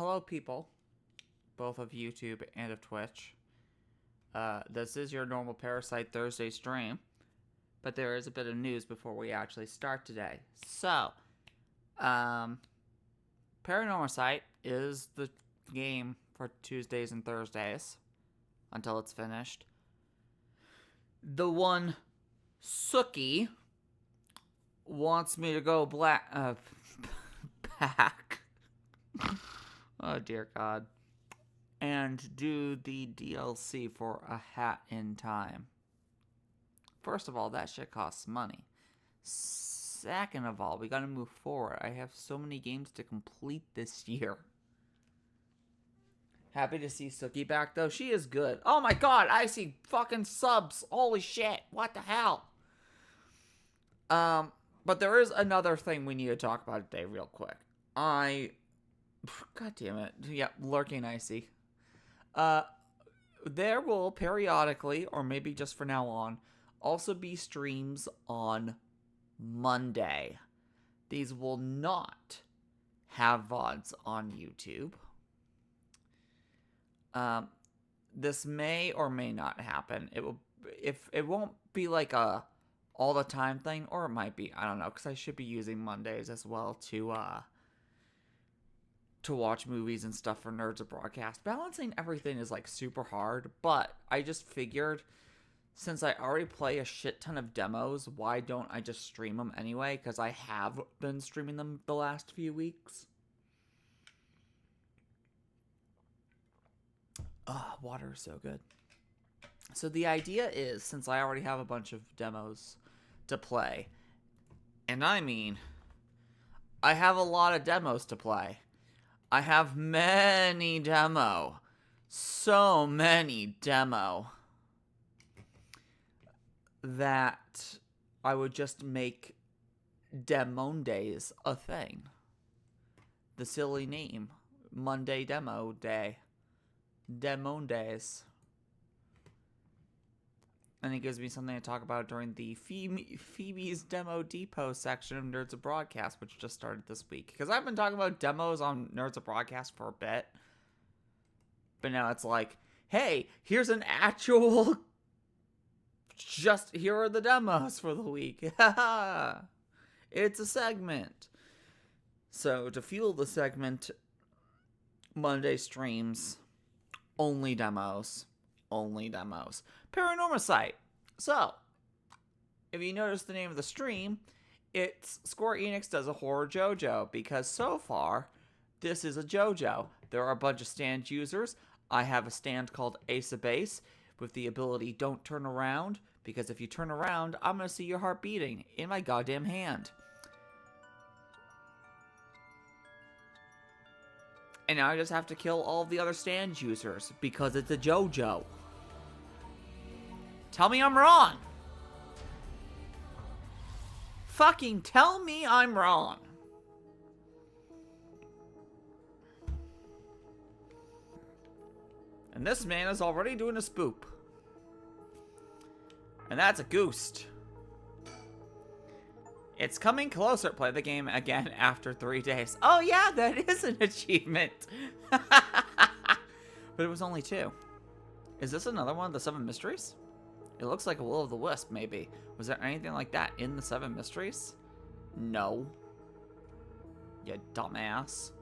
Hello, people, both of YouTube and of Twitch. This is your normal Parasite Thursday stream, but there is a bit of news before we actually start today. So, Paranormasight is the game for Tuesdays and Thursdays until it's finished. The one Sookie wants me to go back. Oh, dear God. And do the DLC for A Hat in Time. First of all, that shit costs money. Second of all, we gotta move forward. I have so many games to complete this year. Happy to see Sookie back, though. She is good. Oh my God, I see fucking subs. Holy shit. What the hell? But there is another thing we need to talk about today real quick. God damn it. Yeah, lurking icy. There will periodically, or maybe just for now on, also be streams on Monday. These will not have VODs on YouTube. This may or may not happen. It won't be like a all the time thing, or it might be. I don't know, because I should be using Mondays as well to watch movies and stuff for Nerds of Broadcast. Balancing everything is like super hard, but I just figured since I already play a shit ton of demos, why don't I just stream them anyway? Because I have been streaming them the last few weeks. Water is so good. So the idea is, since I already have a bunch of demos to play, and I mean, I have a lot of demos to play. I have many demo. So many demo. That I would just make Demondays a thing. The silly name. Monday Demo Day. Demondays. And it gives me something to talk about during the Phoebe's Demo Depot section of Nerds of Broadcast, which just started this week. Because I've been talking about demos on Nerds of Broadcast for a bit. But now it's like, hey, here's an actual... here are the demos for the week. It's a segment. So, to fuel the segment, Monday streams, only demos. Only demos. Paranormasight. So, if you notice the name of the stream, it's Square Enix does a horror JoJo, because so far, this is a JoJo. There are a bunch of stand users. I have a stand called Ace of Base with the ability Don't Turn Around, because if you turn around, I'm going to see your heart beating in my goddamn hand. And now I just have to kill all the other stand users, because it's a JoJo. Tell me I'm wrong. Fucking tell me I'm wrong. And this man is already doing a spoop. And that's a ghost. It's coming closer. Play the game again after 3 days. Oh yeah, that is an achievement. But it was only 2. Is this another one of the 7 mysteries? It looks like a Will of the Wisp, maybe. Was there anything like that in the 7 mysteries? No. You dumbass.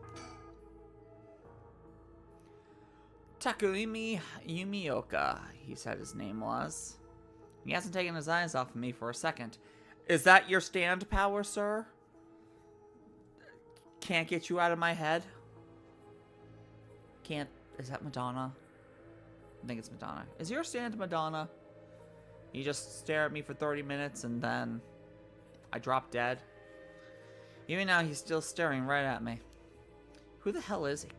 Takumi Yumioka, he said his name was. He hasn't taken his eyes off of me for a second. Is that your stand power, sir? Can't get you out of my head? Can't... Is that Madonna? I think it's Madonna. Is your stand Madonna? You just stare at me for 30 minutes and then I drop dead. Even now, he's still staring right at me. Who the hell is he?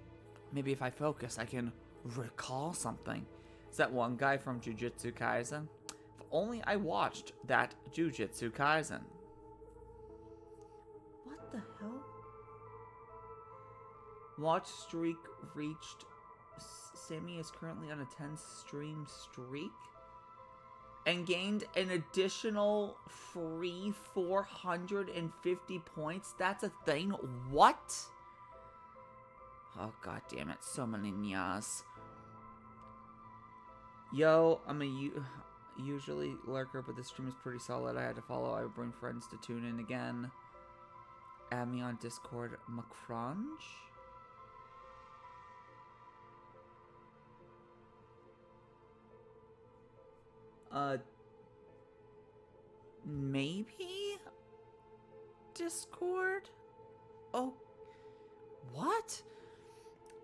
Maybe if I focus, I can recall something. Is that one guy from Jujutsu Kaisen? If only I watched that Jujutsu Kaisen. What the hell? Watch streak reached. Sammy is currently on a 10 stream streak. And gained an additional free 450 points. That's a thing? What? Oh, god damn it. So many nyas. Yo, I'm a usually lurker, but this stream is pretty solid. I had to follow. I would bring friends to tune in again. Add me on Discord, Macronge? Maybe? Discord? Oh, what?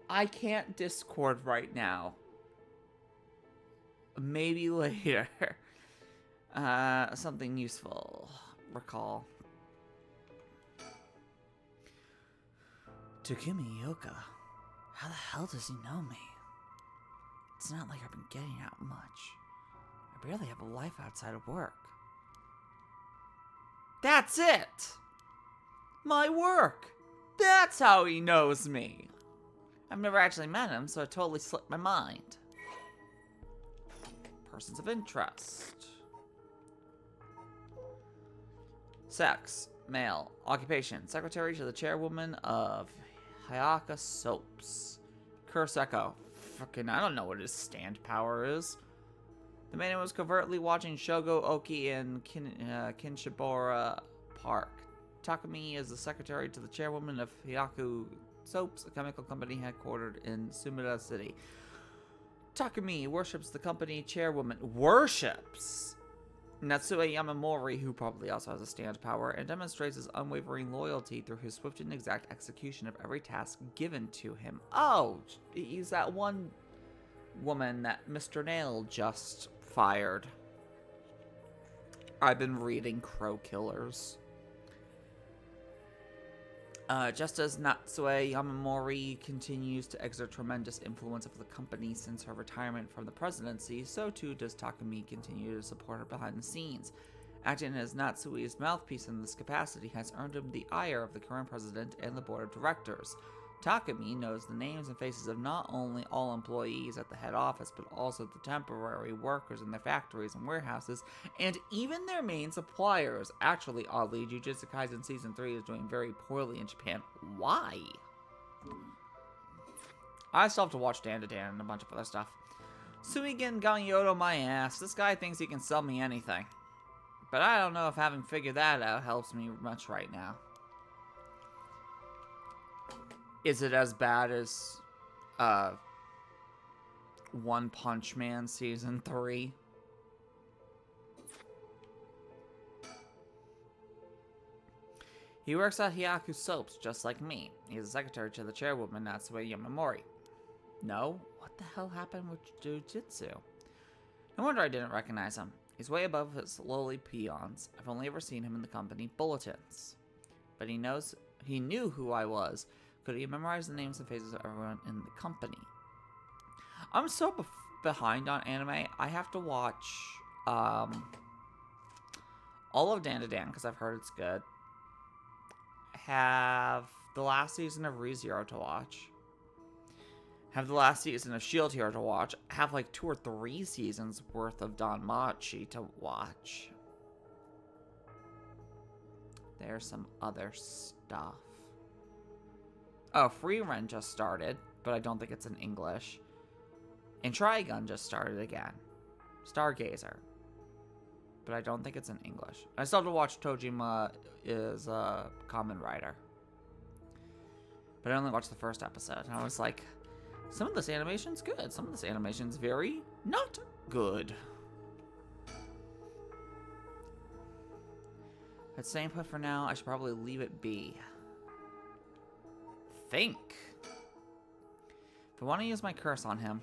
I can't Discord right now. Maybe later. Something useful. Recall. Takumi Yoka. How the hell does he know me? It's not like I've been getting out much. I barely have a life outside of work. That's it! My work! That's how he knows me! I've never actually met him, so it totally slipped my mind. Persons of interest. Sex. Male. Occupation. Secretary to the chairwoman of Hayaka Soaps. Curse Echo. Fucking, I don't know what his stand power is. The man was covertly watching Shogo Oki in Kinshibara Park. Takumi is the secretary to the chairwoman of Hyaku Soaps, a chemical company headquartered in Sumida City. Takumi worships the company chairwoman. Worships? Natsue Yamamori, who probably also has a stand power, and demonstrates his unwavering loyalty through his swift and exact execution of every task given to him. Oh, he's that one woman that Mr. Nail just fired. I've been reading Crow Killers. Just as Natsue Yamamori continues to exert tremendous influence over the company since her retirement from the presidency, so too does Takumi continue to support her behind the scenes. Acting as Natsue's mouthpiece in this capacity has earned him the ire of the current president and the board of directors. Takumi knows the names and faces of not only all employees at the head office, but also the temporary workers in their factories and warehouses, and even their main suppliers. Actually, oddly, Jujutsu Kaisen Season 3 is doing very poorly in Japan. Why? I still have to watch Dan to Dan and a bunch of other stuff. Suigen Ganyoto my ass. This guy thinks he can sell me anything. But I don't know if having figured that out helps me much right now. Is it as bad as One Punch Man Season 3? He works at Hyaku Soaps, just like me. He's the secretary to the chairwoman, Natsue Yamamori. No? What the hell happened with Jujutsu? No wonder I didn't recognize him. He's way above his lowly peons. I've only ever seen him in the company bulletins. But he knew who I was. Could he memorize the names and faces of everyone in the company? I'm so behind on anime. I have to watch all of Dan to Dan because I've heard it's good. Have the last season of ReZero to watch. Have the last season of Shield Hero to watch. Have like 2 or 3 seasons worth of Danmachi to watch. There's some other stuff. Oh, Free Run just started, but I don't think it's in English. And Trigun just started again. Stargazer. But I don't think it's in English. I still have to watch Tojima is a Kamen Rider. But I only watched the first episode. And I was like, some of this animation's good. Some of this animation's very not good. At staying put for now, I should probably leave it be. Think. If I want to use my curse on him,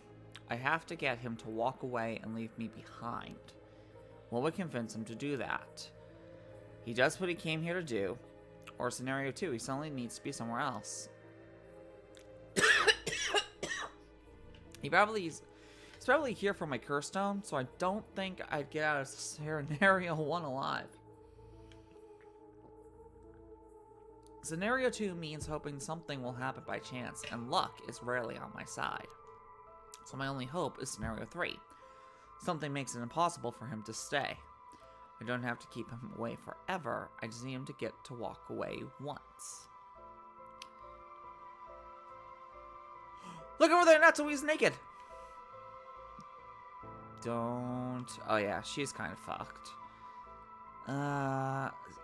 I have to get him to walk away and leave me behind. What would convince him to do that? He does what he came here to do. Or scenario 2, he suddenly needs to be somewhere else. He's probably here for my curse stone, so I don't think I'd get out of scenario 1 alive. Scenario 2 means hoping something will happen by chance, and luck is rarely on my side. So my only hope is scenario 3. Something makes it impossible for him to stay. I don't have to keep him away forever, I just need him to get to walk away once. Look over there, Natsui's naked. Don't. Oh yeah, she's kind of fucked.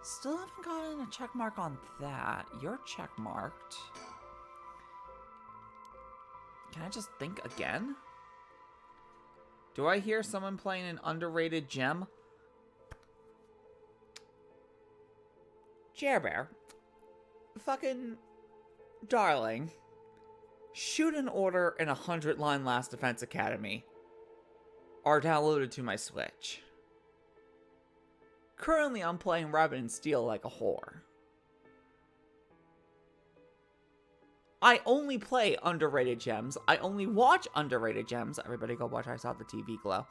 Still haven't gotten a check mark on that. You're check marked. Can I just think again? Do I hear someone playing an underrated gem? Jer Bear. Fucking darling. Shoot an order in 100-line Last Defense Academy. Are downloaded to my Switch. Currently, I'm playing Rabbit and Steel like a whore. I only play underrated gems. I only watch underrated gems. Everybody go watch I Saw the TV Glow.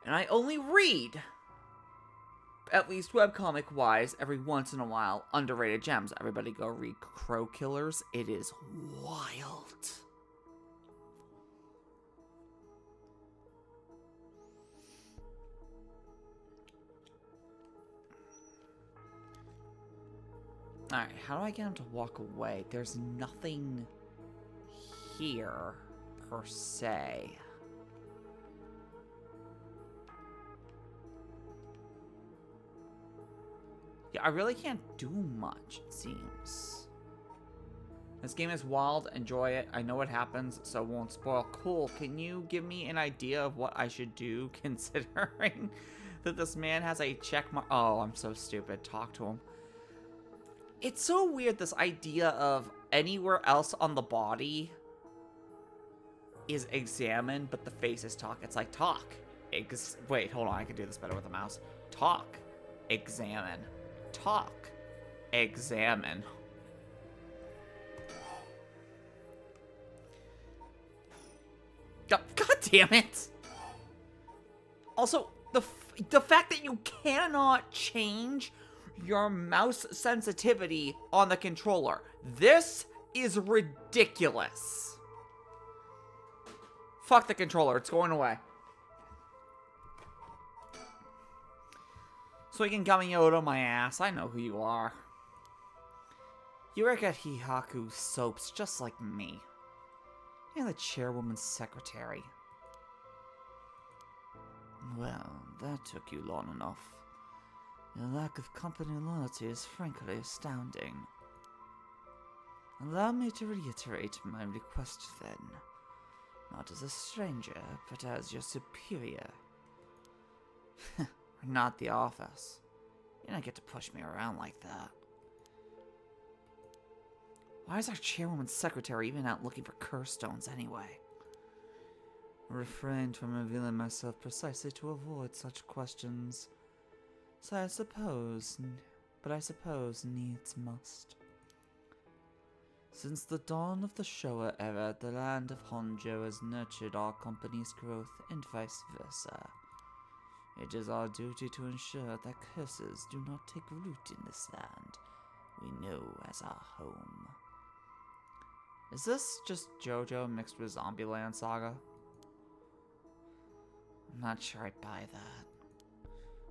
And I only read, at least webcomic-wise, every once in a while, underrated gems. Everybody go read Crow Killers. It is wild. Alright, how do I get him to walk away? There's nothing here, per se. Yeah, I really can't do much, it seems. This game is wild. Enjoy it. I know what happens, so it won't spoil. Cool. Can you give me an idea of what I should do, considering that this man has a check mark? Oh, I'm so stupid. Talk to him. It's so weird, this idea of anywhere else on the body is examined, but the face is talk. It's like, talk. Wait, hold on. I can do this better with a mouse. Talk. Examine. Talk. Examine. God damn it! Also, the fact that you cannot change your mouse sensitivity on the controller. This is ridiculous. Fuck the controller, it's going away. So you can gummy Yoda my ass, I know who you are. You work at Hihaku Soaps just like me. You're the chairwoman's secretary. Well, that took you long enough. Your lack of company loyalty is frankly astounding. Allow me to reiterate my request then. Not as a stranger, but as your superior. Not the office. You don't get to push me around like that. Why is our chairwoman's secretary even out looking for curse stones anyway? I refrained from revealing myself precisely to avoid such questions. So I suppose needs must. Since the dawn of the Showa era, the land of Honjo has nurtured our company's growth and vice versa. It is our duty to ensure that curses do not take root in this land we know as our home. Is this just JoJo mixed with Zombieland Saga? I'm not sure I buy that.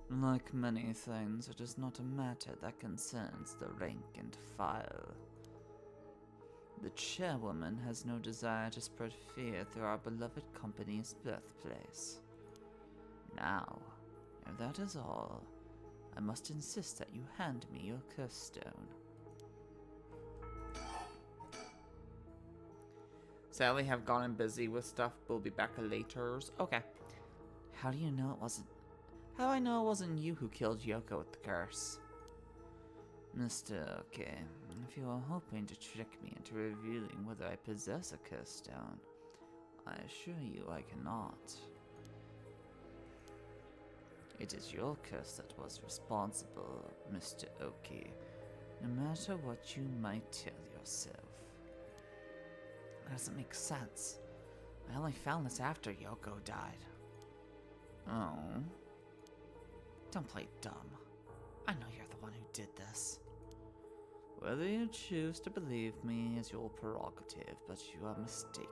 Like many things, it is not a matter that concerns the rank and file. The chairwoman has no desire to spread fear through our beloved company's birthplace. Now, if that is all, I must insist that you hand me your curse stone. Sadly, have gotten busy with stuff. We'll be back later. Okay. How do you know it wasn't? How do I know it wasn't you who killed Yoko with the curse? Mr. Okay, if you are hoping to trick me into revealing whether I possess a curse stone, I assure you I cannot. It is your curse that was responsible, Mr. Oki, no matter what you might tell yourself. That doesn't make sense. I only found this after Yoko died. Oh. Don't play dumb. I know you're the one who did this. Whether you choose to believe me is your prerogative, but you are mistaken.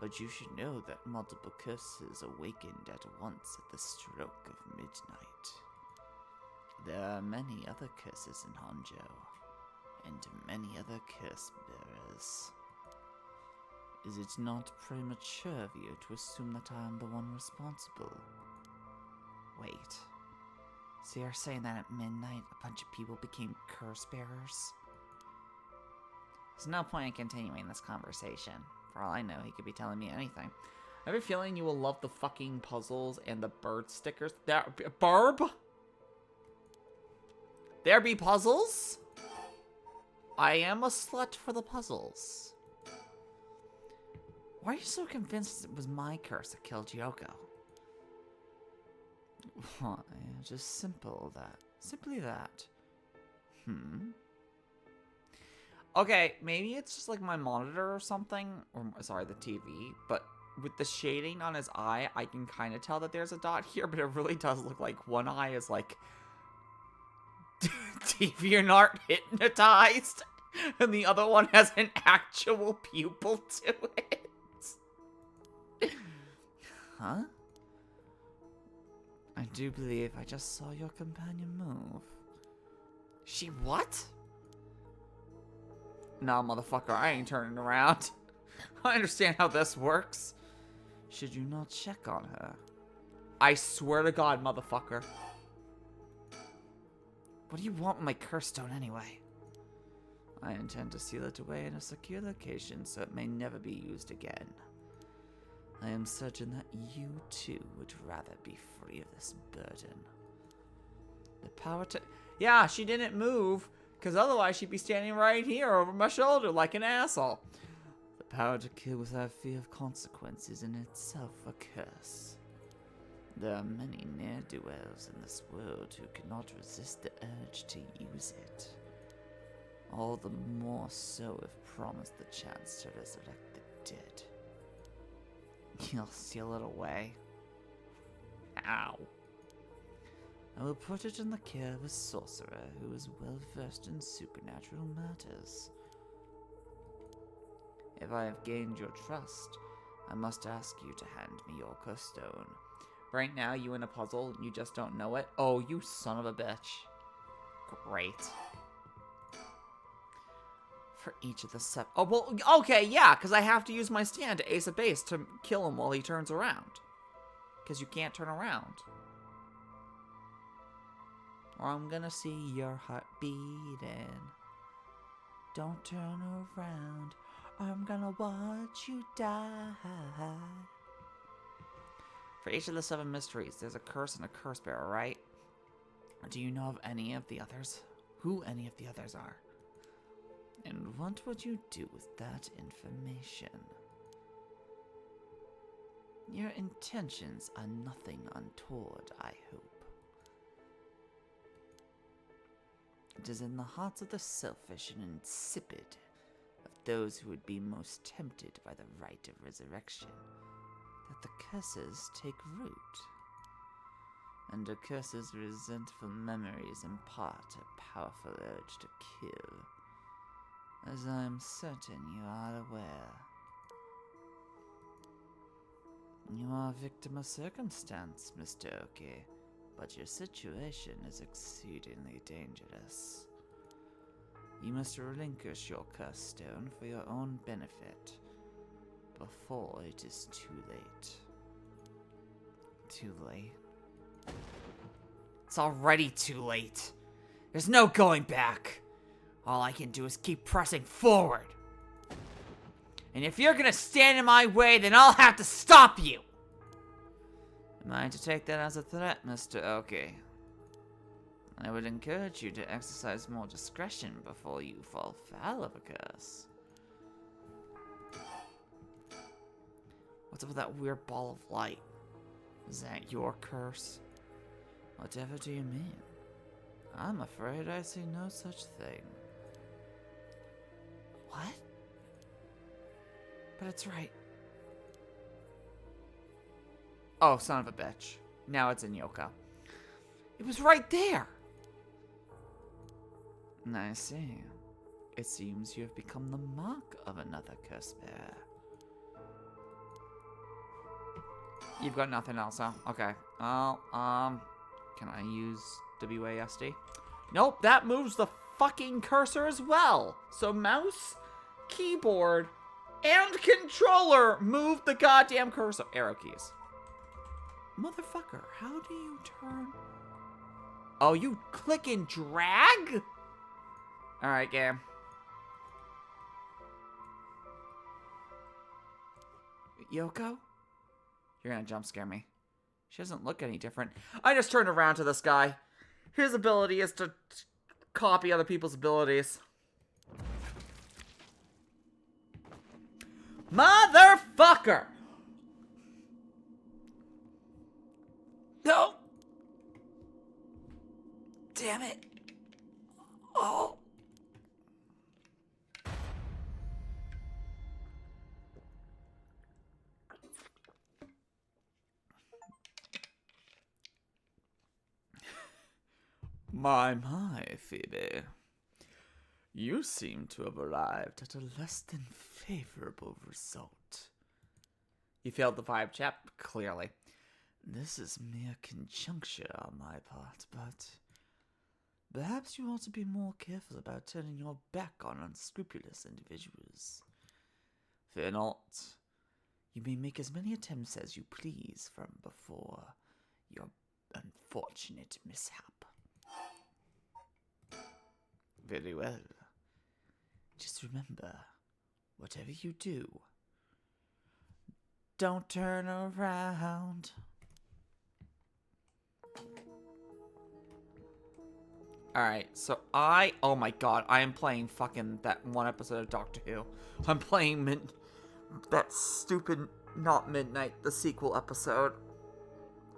But you should know that multiple curses awakened at once at the stroke of midnight. There are many other curses in Honjo, and many other curse bearers. Is it not premature of you to assume that I am the one responsible? Wait. So you're saying that at midnight, a bunch of people became curse bearers? There's no point in continuing this conversation. For all I know, he could be telling me anything. I have a feeling you will love the fucking puzzles and the bird stickers. Barb? There be puzzles? I am a slut for the puzzles. Why are you so convinced it was my curse that killed Yoko? Why, just simply that. Okay, maybe it's just like my monitor or something, or sorry, the TV, but with the shading on his eye, I can kind of tell that there's a dot here, but it really does look like one eye is like DeviantArt hypnotized, and the other one has an actual pupil to it. Huh? I do believe I just saw your companion move. She what? Nah, motherfucker, I ain't turning around. I understand how this works. Should you not check on her? I swear to God, motherfucker. What do you want with my curse stone anyway? I intend to seal it away in a secure location so it may never be used again. I am certain that you too would rather be free of this burden. The power to... Yeah, she didn't move, because otherwise she'd be standing right here over my shoulder like an asshole. The power to kill without fear of consequence is in itself a curse. There are many ne'er-do-wells in this world who cannot resist the urge to use it. All the more so if promised the chance to resurrect the dead. You'll steal it away. Ow. I will put it in the care of a sorcerer who is well versed in supernatural matters. If I have gained your trust, I must ask you to hand me your curse stone. Right now, you in a puzzle, and you just don't know it? Oh, you son of a bitch. Great. For each of the seven... Oh, well, okay, yeah, because I have to use my stand to ace a base to kill him while he turns around. Because you can't turn around. Or I'm gonna see your heart beating. Don't turn around. I'm gonna watch you die. For each of the 7 mysteries, there's a curse and a curse bearer, right? Do you know of any of the others? Who any of the others are? And what would you do with that information? Your intentions are nothing untoward, I hope. It is in the hearts of the selfish and insipid, of those who would be most tempted by the rite of resurrection, that the curses take root. And a curse's resentful memories impart a powerful urge to kill, as I am certain you are aware. You are a victim of circumstance, Mr. Oki, but your situation is exceedingly dangerous. You must relinquish your curse stone for your own benefit, before it is too late. Too late? It's already too late. There's no going back. All I can do is keep pressing forward. And if you're gonna stand in my way, then I'll have to stop you! Am I to take that as a threat, Mr. Oki? I would encourage you to exercise more discretion before you fall foul of a curse. What's up with that weird ball of light? Is that your curse? Whatever do you mean? I'm afraid I see no such thing. What? But it's right. Oh, son of a bitch. Now it's in Yoko. It was right there! I see. It seems you have become the mark of another curse bearer. You've got nothing else, huh? Okay. Oh, can I use WASD? Nope, that moves the fucking cursor as well. So mouse, keyboard, and controller move the goddamn cursor. Arrow keys. Motherfucker, how do you turn? Oh, you click and drag? Alright, game. Yoko? You're gonna jump scare me. She doesn't look any different. I just turned around to this guy. His ability is to copy other people's abilities. Motherfucker! No! Damn it. Oh. My, Phoebe. You seem to have arrived at a less than favorable result. You failed the vibe check, clearly. This is mere conjuncture on my part, but perhaps you ought to be more careful about turning your back on unscrupulous individuals. Fear not. You may make as many attempts as you please from before your unfortunate mishap. Very well. Just remember, whatever you do, don't turn around. Alright, so oh my god, I am playing fucking that one episode of Doctor Who. I'm playing that stupid, not Midnight, the sequel episode.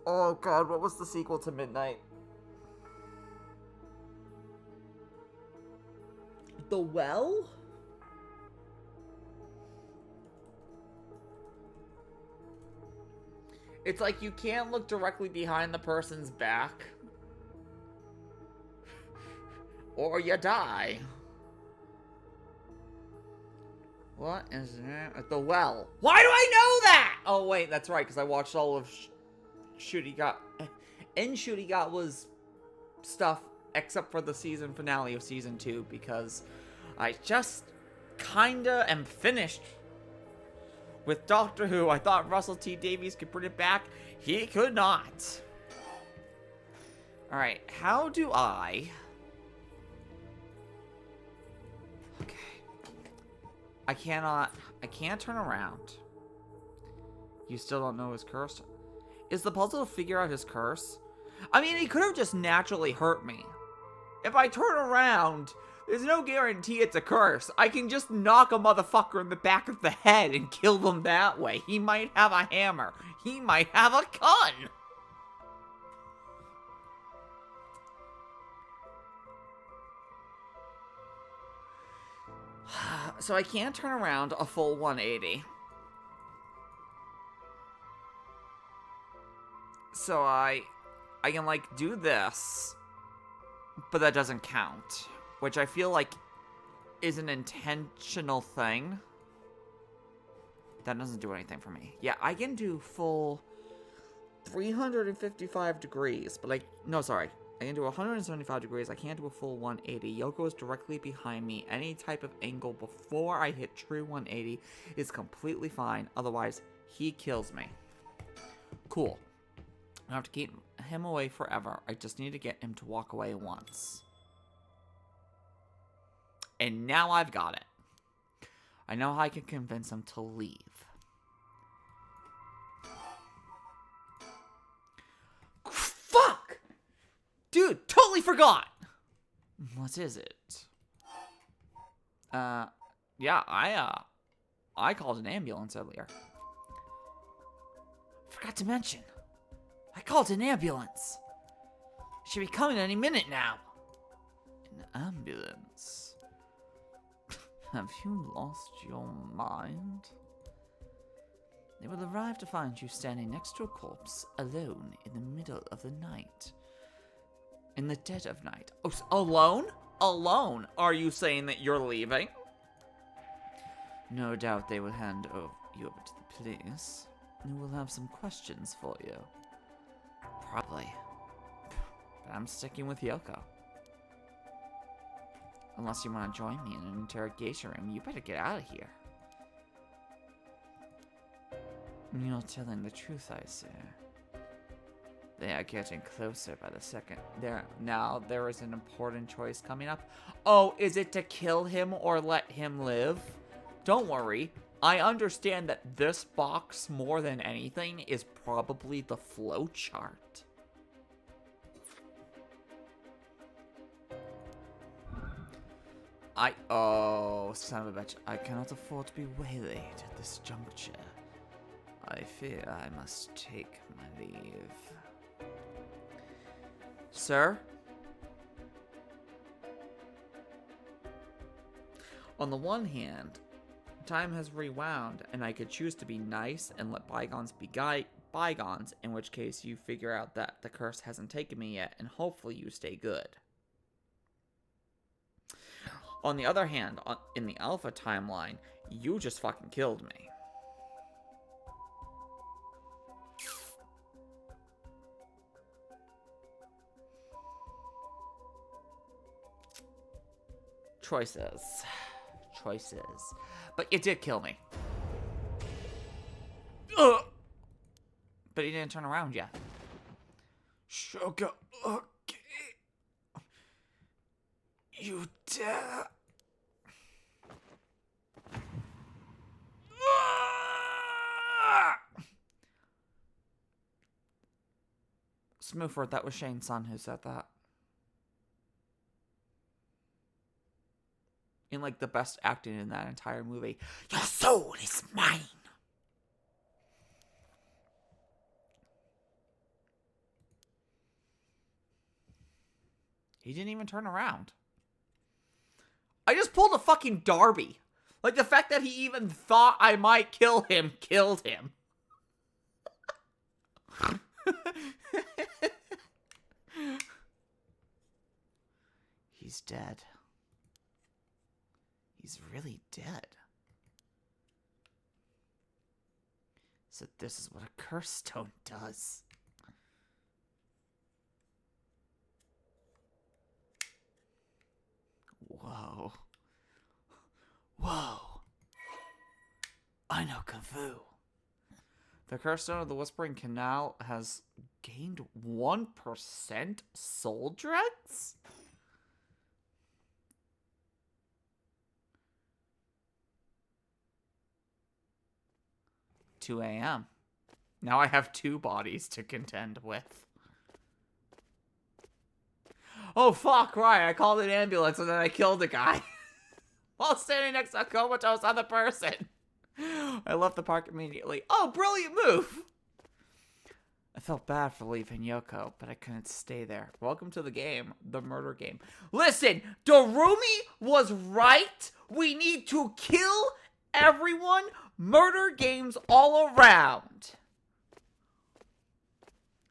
Oh god, what was the sequel to Midnight? The Well? It's like you can't look directly behind the person's back. Or you die. What is it? At the Well. Why do I know that? Oh wait, that's right, because I watched all of Shooty Got. And Shooty Got was stuff except for the season finale of season 2, because I just kinda am finished with Doctor Who. I thought Russell T Davies could bring it back. He could not. Alright, how do I... Okay. I can't turn around. You still don't know his curse? Is the puzzle to figure out his curse? I mean, he could have just naturally hurt me. If I turn around, there's no guarantee it's a curse. I can just knock a motherfucker in the back of the head and kill them that way. He might have a hammer. He might have a gun. So I can't turn around a full 180. So I can, like, do this, but that doesn't count, which I feel like is an intentional thing. That doesn't do anything for me. Yeah, I can do full 355 degrees, but no, sorry. I can do 175 degrees. I can't do a full 180. Yoko is directly behind me. Any type of angle before I hit true 180 is completely fine. Otherwise, he kills me. Cool. I don't have to keep him away forever. I just need to get him to walk away once. And now I've got it. I know how I can convince him to leave. Fuck! Dude, totally forgot! What is it? Yeah, I called an ambulance earlier. Forgot to mention. I called an ambulance. Should be coming any minute now. An ambulance? Have you lost your mind? They will arrive to find you standing next to a corpse, alone in the middle of the night. In the dead of night. Oh, alone? Alone? Are you saying that you're leaving? No doubt they will hand you over to the police, who will have some questions for you. Probably. But I'm sticking with Yoko. Unless you want to join me in an interrogation room, you better get out of here. You're telling the truth, I see. They are getting closer by the second. Now there is an important choice coming up. Oh, is it to kill him or let him live? Don't worry. I understand that this box, more than anything, is probably the flowchart. Oh, son of a bitch. I cannot afford to be waylaid at this juncture. I fear I must take my leave. Sir? On the one hand, time has rewound, and I could choose to be nice and let bygones be bygones, in which case you figure out that the curse hasn't taken me yet, and hopefully you stay good. On the other hand, in the alpha timeline, you just fucking killed me. Choices. But you did kill me. Ugh. But he didn't turn around yet. Sugar, okay. You dare. Smoothford, that was Shane's son who said that. In like the best acting in that entire movie. Your soul is mine. He didn't even turn around. I just pulled a fucking Darby. Like, the fact that he even thought I might kill him killed him. He's dead. He's really dead. So this is what a curse stone does. Whoa. Whoa. I know Kung Fu. The curse stone of the Whispering Canal has gained 1% soul dregs? 2 a.m. Now I have 2 bodies to contend with. Oh, fuck, right. I called an ambulance and then I killed a guy. While standing next to a comatose other person. I left the park immediately. Oh, brilliant move! I felt bad for leaving Yoko, but I couldn't stay there. Welcome to the game, the murder game. Listen, Darumi was right. We need to kill everyone. Murder games all around.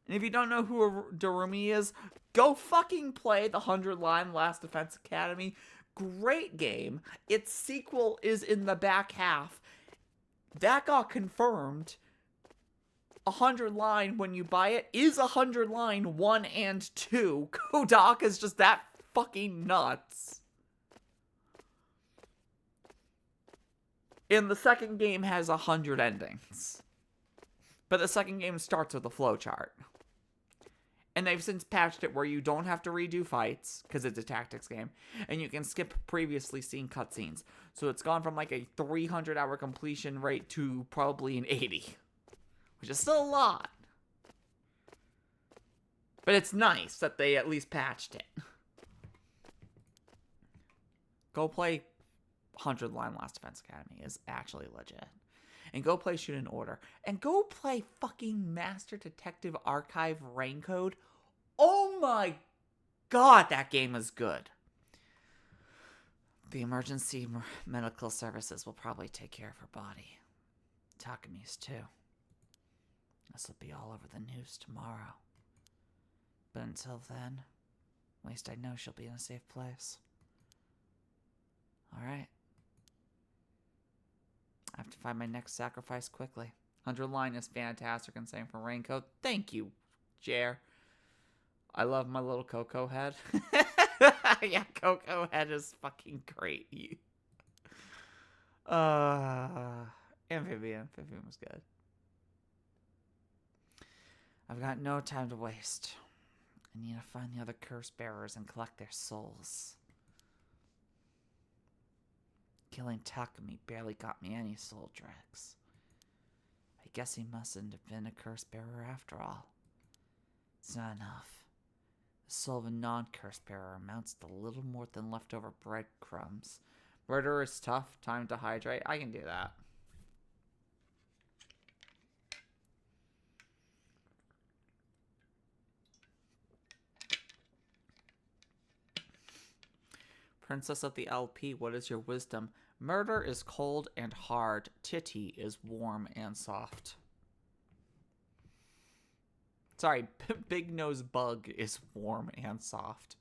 And if you don't know who Darumi is, go fucking play the 100-Line Last Defense Academy. Great game. Its sequel is in the back half. That got confirmed. 100-Line, when you buy it, is 100-Line 1 and 2. Kodak is just that fucking nuts. And the second game has 100 endings. But the second game starts with a flowchart. And they've since patched it where you don't have to redo fights, because it's a tactics game, and you can skip previously seen cutscenes. So it's gone from like a 300-hour completion rate to probably an 80. Which is still a lot. But it's nice that they at least patched it. Go play 100-Line Last Defense Academy is actually legit. And go play Shoot in Order. And go play fucking Master Detective Archive Raincode. Oh my god, that game is good. The emergency medical services will probably take care of her body. Takami's too. This will be all over the news tomorrow. But until then, at least I know she'll be in a safe place. Alright. I have to find my next sacrifice quickly. 100-Line is fantastic, and same for Raincoat. Thank you, Jer. I love my little Coco head. Yeah, Coco head is fucking great. Amphibian. Amphibian was good. I've got no time to waste. I need to find the other curse bearers and collect their souls. Killing Takumi barely got me any soul dregs. I guess he mustn't have been a curse bearer after all. It's not enough. The soul of a non-curse bearer amounts to little more than leftover breadcrumbs. Murder is tough. Time to hydrate. I can do that. Princess of the LP, what is your wisdom? Murder is cold and hard. Titty is warm and soft. Sorry, Big Nose Bug is warm and soft.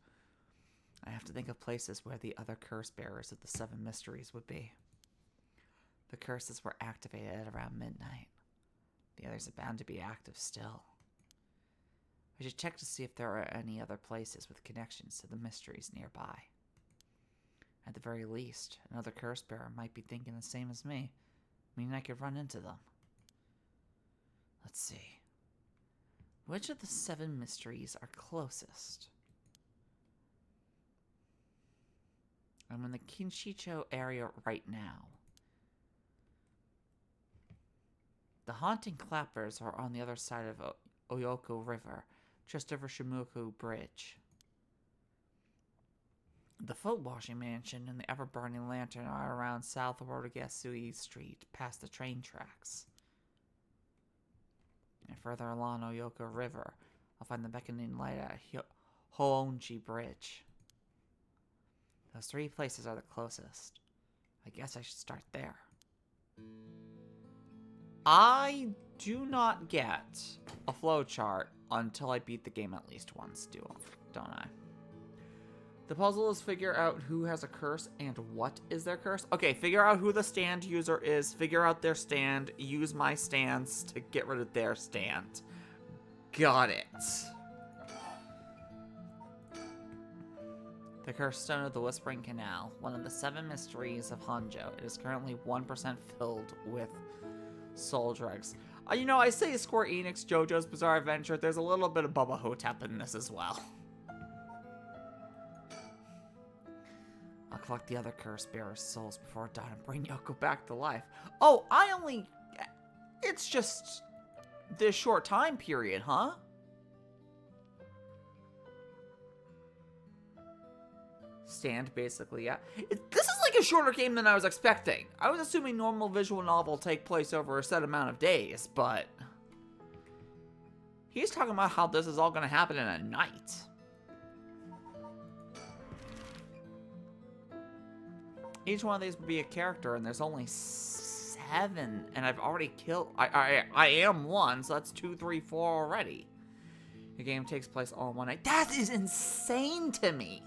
I have to think of places where the other curse bearers of the 7 mysteries would be. The curses were activated at around midnight. The others are bound to be active still. I should check to see if there are any other places with connections to the mysteries nearby. At the very least, another curse bearer might be thinking the same as me, meaning I could run into them. Let's see. Which of the 7 mysteries are closest? I'm in the Kinshicho area right now. The haunting clappers are on the other side of Oyoko River, just over Shimoku Bridge. The foot washing mansion and the ever-burning lantern are around south of Orogasui Street, past the train tracks. And further along Oyoko River, I'll find the beckoning light at Hoonji Bridge. Those 3 places are the closest. I guess I should start there. I do not get a flowchart until I beat the game at least once, don't I? The puzzle is figure out who has a curse and what is their curse. Okay, figure out who the stand user is, figure out their stand, use my stands to get rid of their stand. Got it. The Cursed Stone of the Whispering Canal, one of the 7 mysteries of Hanjo. It is currently 1% filled with soul dregs. You know, I say Square Enix JoJo's Bizarre Adventure, there's a little bit of Bubba Hotep in this as well. I'll collect the other curse bearer's souls before dawn and bring Yoko back to life. Oh, it's just this short time period, huh? Stand, basically, yeah. This is like a shorter game than I was expecting. I was assuming normal visual novel take place over a set amount of days, but he's talking about how this is all going to happen in a night. Each one of these would be a character, and there's only 7, and I've already killed. I am 1, so that's 2, 3, 4 already. The game takes place all in one night. That is insane to me.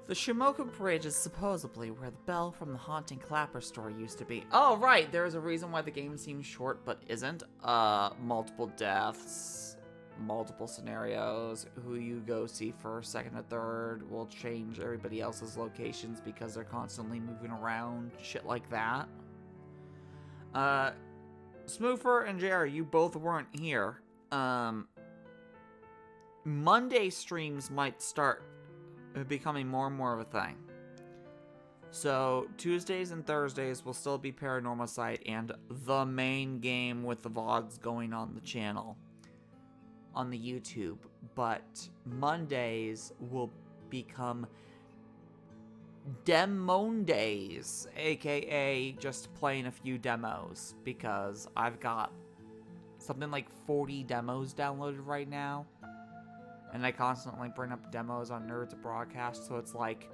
The Shimoku Bridge is supposedly where the bell from the Haunting Clapper store used to be. Oh, right, there is a reason why the game seems short but isn't. Multiple deaths, multiple scenarios, who you go see first, second, or third will change everybody else's locations because they're constantly moving around, shit like that. Smoofer and JR, you both weren't here. Monday streams might start becoming more and more of a thing. So Tuesdays and Thursdays will still be Paranormasight and the main game with the VODs going on the channel on the YouTube, but Mondays will become Demondays, aka just playing a few demos, because I've got something like 40 demos downloaded right now. And I constantly bring up demos on Nerds Broadcast, so it's like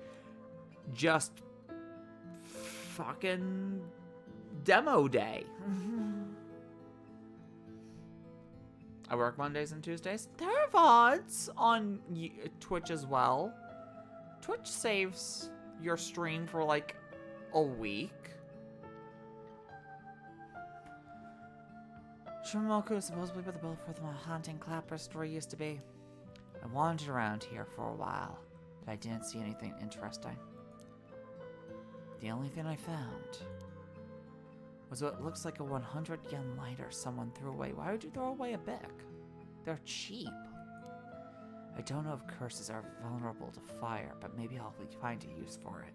just fucking demo day. I work Mondays and Tuesdays. There are VODs on Twitch as well. Twitch saves your stream for like a week. Shimoku is supposedly where the bill for the haunting clapper story used to be. I wandered around here for a while, but I didn't see anything interesting. The only thing I found was what looks like a 100 yen lighter someone threw away. Why would you throw away a Bic? They're cheap. I don't know if curses are vulnerable to fire, but maybe I'll find a use for it.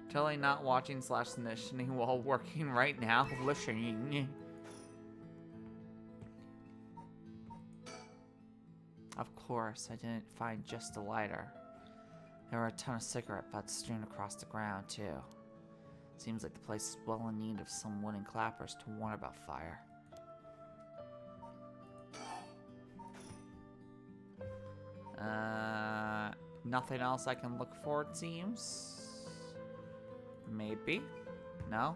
Totally not watching / listening while working right now. Listening. Of course, I didn't find just a lighter. There were a ton of cigarette butts strewn across the ground, too. Seems like the place is well in need of some wooden clappers to warn about fire. Nothing else I can look for, it seems. Maybe? No?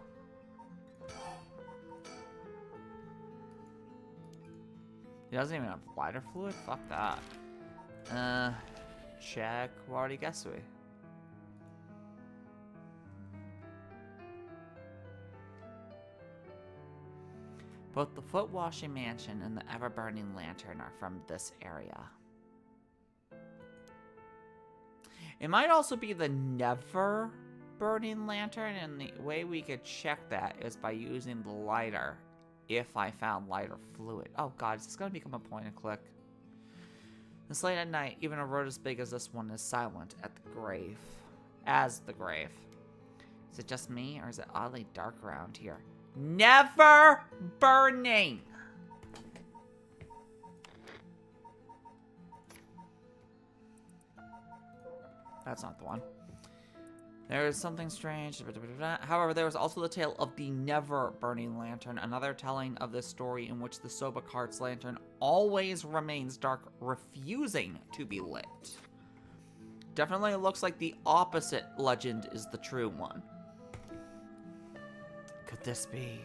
He doesn't even have lighter fluid? Fuck that. Check. What guess we? Both the Foot Washing Mansion and the Ever-Burning Lantern are from this area. It might also be the Never-Burning Lantern, and the way we could check that is by using the lighter. If I found lighter fluid. Oh god, is this gonna become a point and click? This late at night, even a road as big as this one is silent at the grave. As the grave. Is it just me, or is it oddly dark around here? Never burning! That's not the one. There is something strange. However, there is also the tale of the Never-Burning Lantern, another telling of this story in which the Soba Cart's lantern always remains dark, refusing to be lit. Definitely looks like the opposite legend is the true one. Could this be?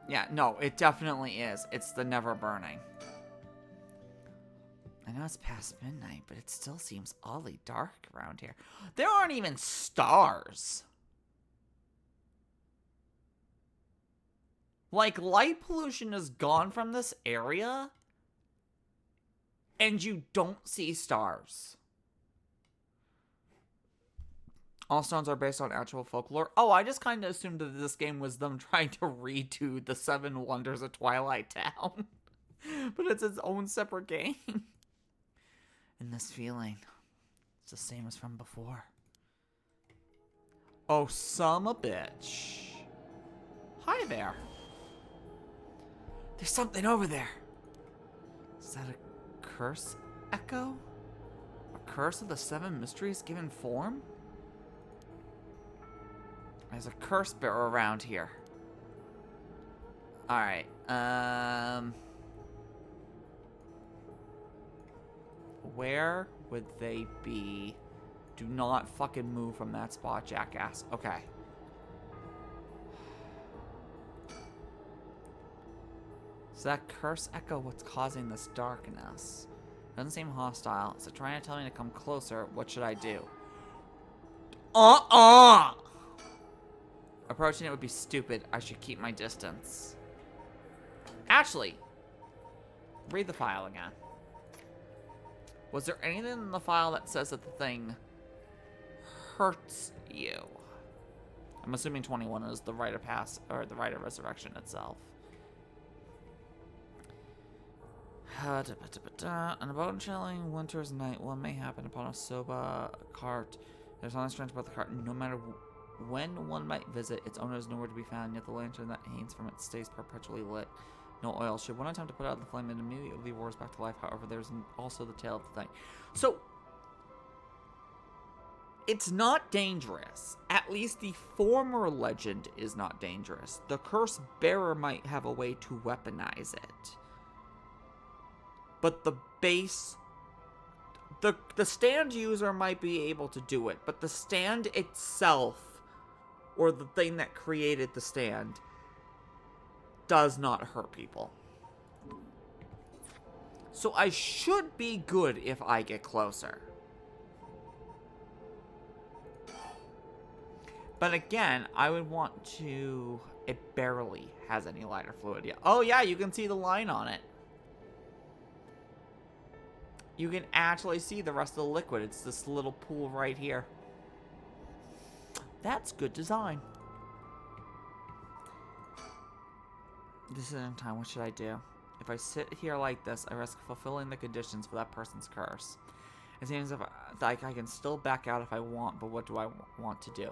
Yeah, no, it definitely is. It's the Never-Burning. I know it's past midnight, but it still seems oddly dark around here. There aren't even stars. Like, light pollution is gone from this area, and you don't see stars. All stones are based on actual folklore. Oh, I just kind of assumed that this game was them trying to redo the 7 Wonders of Twilight Town. But it's its own separate game. And this feeling, it's the same as from before. Oh, son of a bitch. Hi there. There's something over there. Is that a curse echo? A curse of the 7 mysteries given form? There's a curse bearer around here. Alright, where would they be? Do not fucking move from that spot, jackass. Okay. Is that curse echo what's causing this darkness? Doesn't seem hostile. Is it trying to tell me to come closer? What should I do? Approaching it would be stupid. I should keep my distance. Actually, read the file again. Was there anything in the file that says that the thing hurts you? I'm assuming 21 is the rite of pass, or the rite of resurrection itself. On a bone chilling winter's night, what may happen upon a soba cart? There's nothing strange about the cart. No matter when one might visit, its owner is nowhere to be found, yet the lantern that hangs from it stays perpetually lit. No oil. Should one attempt to put out the flame, it immediately roars back to life. However, there's also the tail of the thing. So, it's not dangerous. At least the former legend is not dangerous. The curse bearer might have a way to weaponize it. But the base... The stand user might be able to do it, but the stand itself, or the thing that created the stand, does not hurt people. So I should be good if I get closer. But again, I would want to It barely has any lighter fluid yet. Oh yeah, you can see the line on it. You can actually see the rest of the liquid. It's this little pool right here. That's good design. This isn't time. What should I do? If I sit here like this, I risk fulfilling the conditions for that person's curse. It seems like I can still back out if I want, but what do I want to do?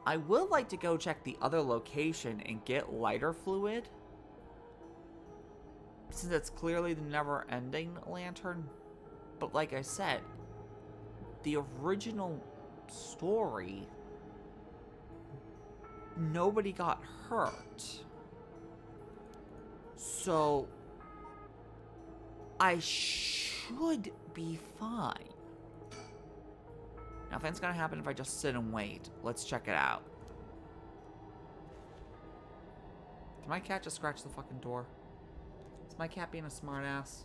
I would like to go check the other location and get lighter fluid, since it's clearly the never-ending lantern. But like I said, the original story, nobody got hurt. So I should be fine. Nothing's gonna happen if I just sit and wait. Let's check it out. Did my cat just scratch the fucking door? Is my cat being a smartass?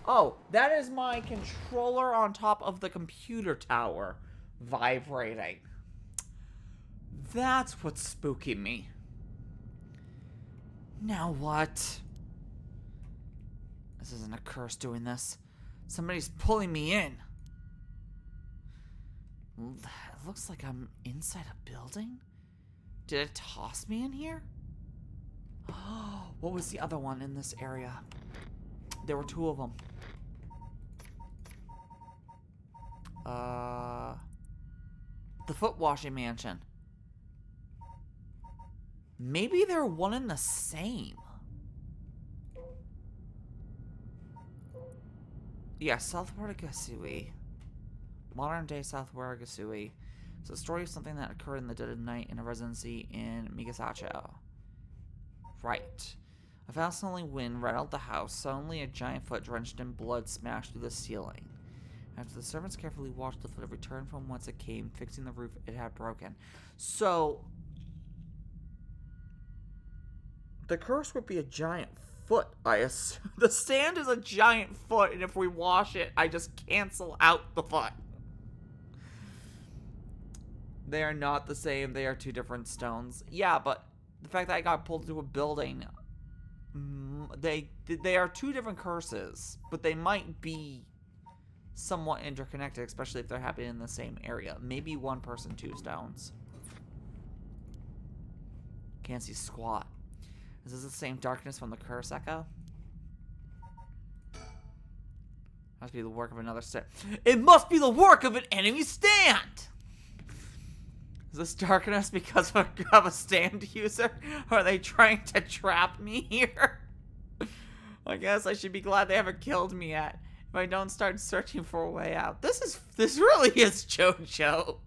Oh, that is my controller on top of the computer tower vibrating. That's what's spooking me. Now what? This isn't a curse doing this. Somebody's pulling me in. It looks like I'm inside a building. Did it toss me in here? Oh, what was the other one in this area? There were two of them. The foot washing mansion. Maybe they're one and the same. Yeah, South Waragasui. Modern day South Waragasui. It's a story of something that occurred in the dead of night in a residency in Migasacho. Right. A fascinating wind rattled the house. Suddenly, a giant foot drenched in blood smashed through the ceiling. After the servants carefully washed the foot, it returned from whence it came, fixing the roof it had broken. So, the curse would be a giant foot, I assume. The stand is a giant foot, and if we wash it, I just cancel out the foot. They are not the same. They are two different stones. Yeah, but the fact that I got pulled into a building, they are two different curses, but they might be somewhat interconnected, especially if they're happening in the same area. Maybe one person, two stones. Can't see squat. Is this the same darkness from the curse echo? Must be the work of another stand. It must be the work of an enemy stand! Is this darkness because of a stand user? Or are they trying to trap me here? I guess I should be glad they haven't killed me yet. If I don't start searching for a way out. This really is JoJo.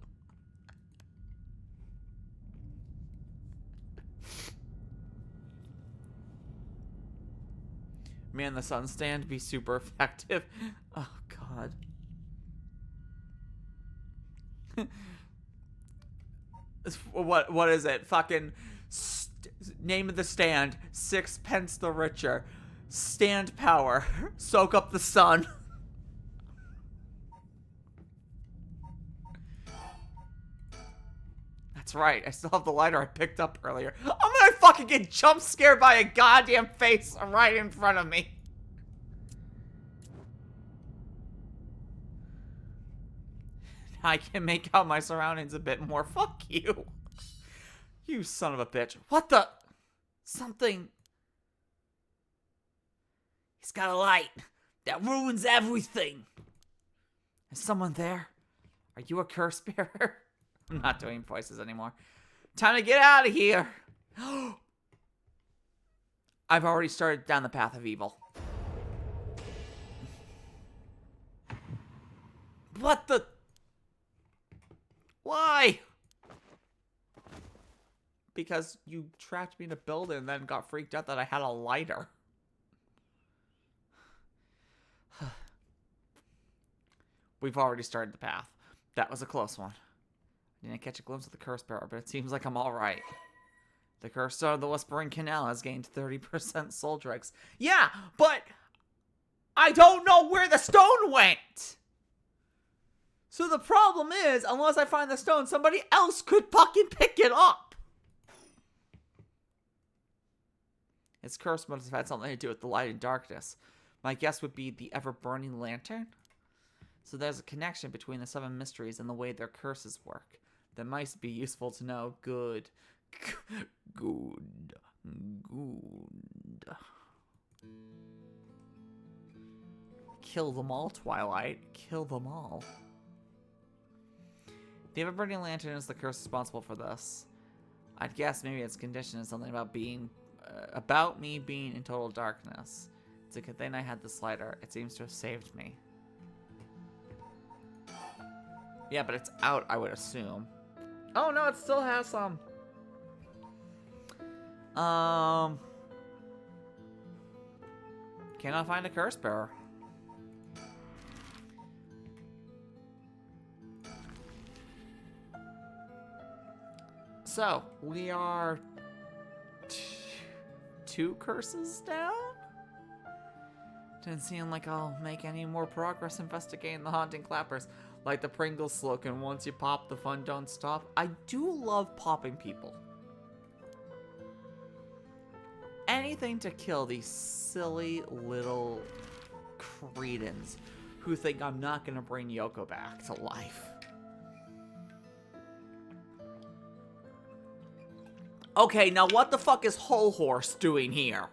Man, the sun stand be super effective. Oh god. What is it? Fucking name of the stand. 6 pence the richer. Stand power. Soak up the sun. That's right. I still have the lighter I picked up earlier. I'm gonna fucking get jump scared by a goddamn face right in front of me. I can make out my surroundings a bit more. Fuck you. You son of a bitch. What the? Something. He's got a light. That ruins everything. Is someone there? Are you a curse bearer? I'm not doing voices anymore. Time to get out of here. I've already started down the path of evil. What the? Why? Because you trapped me in a building and then got freaked out that I had a lighter. We've already started the path. That was a close one. I didn't catch a glimpse of the curse bearer, but it seems like I'm alright. The curse stone of the Whispering Canal has gained 30% soul dregs. Yeah, but I don't know where the stone went! So the problem is, unless I find the stone, somebody else could fucking pick it up. Its curse must have had something to do with the light and darkness. My guess would be the ever-burning lantern. So there's a connection between the 7 mysteries and the way their curses work. That might be useful to know. Good. Good. Kill them all, Twilight. Kill them all. The ever-burning lantern is the curse responsible for this. I'd guess maybe its condition is something about me being in total darkness. It's a good thing I had this lighter. It seems to have saved me. Yeah, but it's out, I would assume. Oh no, it still has some. Cannot find a curse bearer. So, we are 2 curses down? Doesn't seem like I'll make any more progress investigating the haunting clappers. Like the Pringles slogan, once you pop, the fun don't stop. I do love popping people. Anything to kill these silly little cretins who think I'm not going to bring Yoko back to life. Okay, now what the fuck is Whole Horse doing here?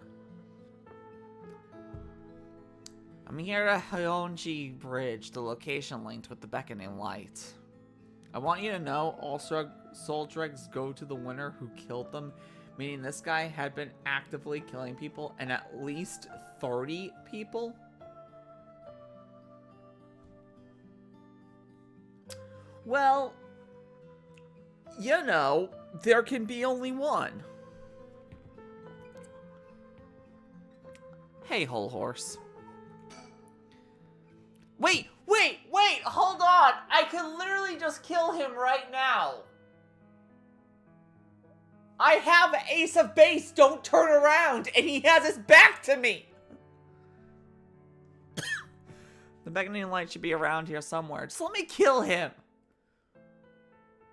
I'm here at Hyonji Bridge, the location linked with the beckoning light. I want you to know all soul dregs go to the winner who killed them, meaning this guy had been actively killing people, and at least 30 people. Well, you know, there can be only one. Hey, Whole Horse. Wait, hold on! I can literally just kill him right now. I have Ace of Base, don't turn around, and he has his back to me! The beckoning light should be around here somewhere. Just let me kill him.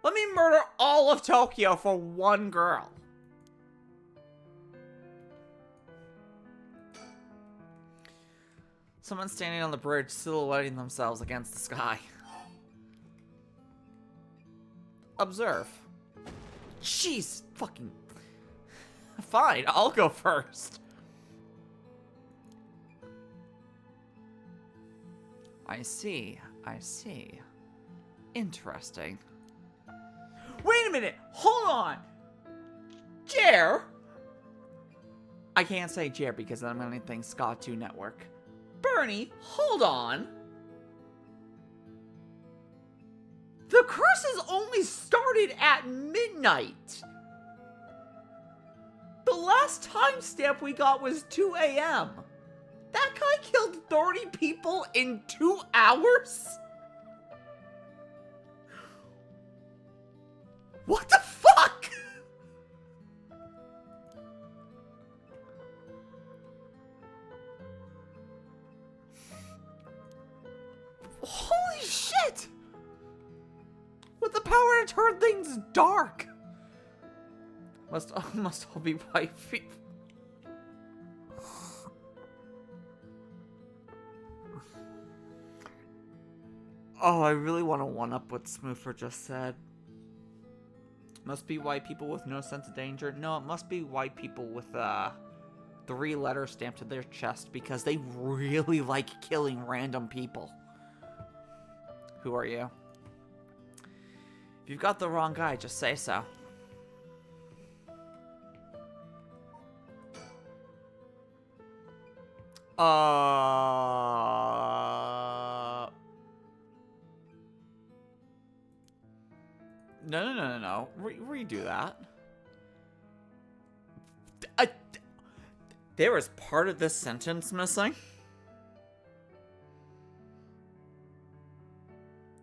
Let me murder all of Tokyo for one girl. Someone's standing on the bridge, silhouetting themselves against the sky. Observe. Jeez, fucking... Fine, I'll go first. I see. Interesting. Wait a minute! Hold on! Jer? I can't say Jer because I'm gonna think Scott 2 Network. Bernie, hold on! The curses only started at midnight! The last timestamp we got was 2 a.m. That guy killed 30 people in 2 hours? What the fuck? Holy shit! With the power to turn things dark. Must all be white feet. Oh, I really want to one-up what Smoother just said. Must be white people with no sense of danger. No, it must be white people with 3 letters stamped to their chest because they really like killing random people. Who are you? If you've got the wrong guy, just say so. No. Redo that. There was part of this sentence missing.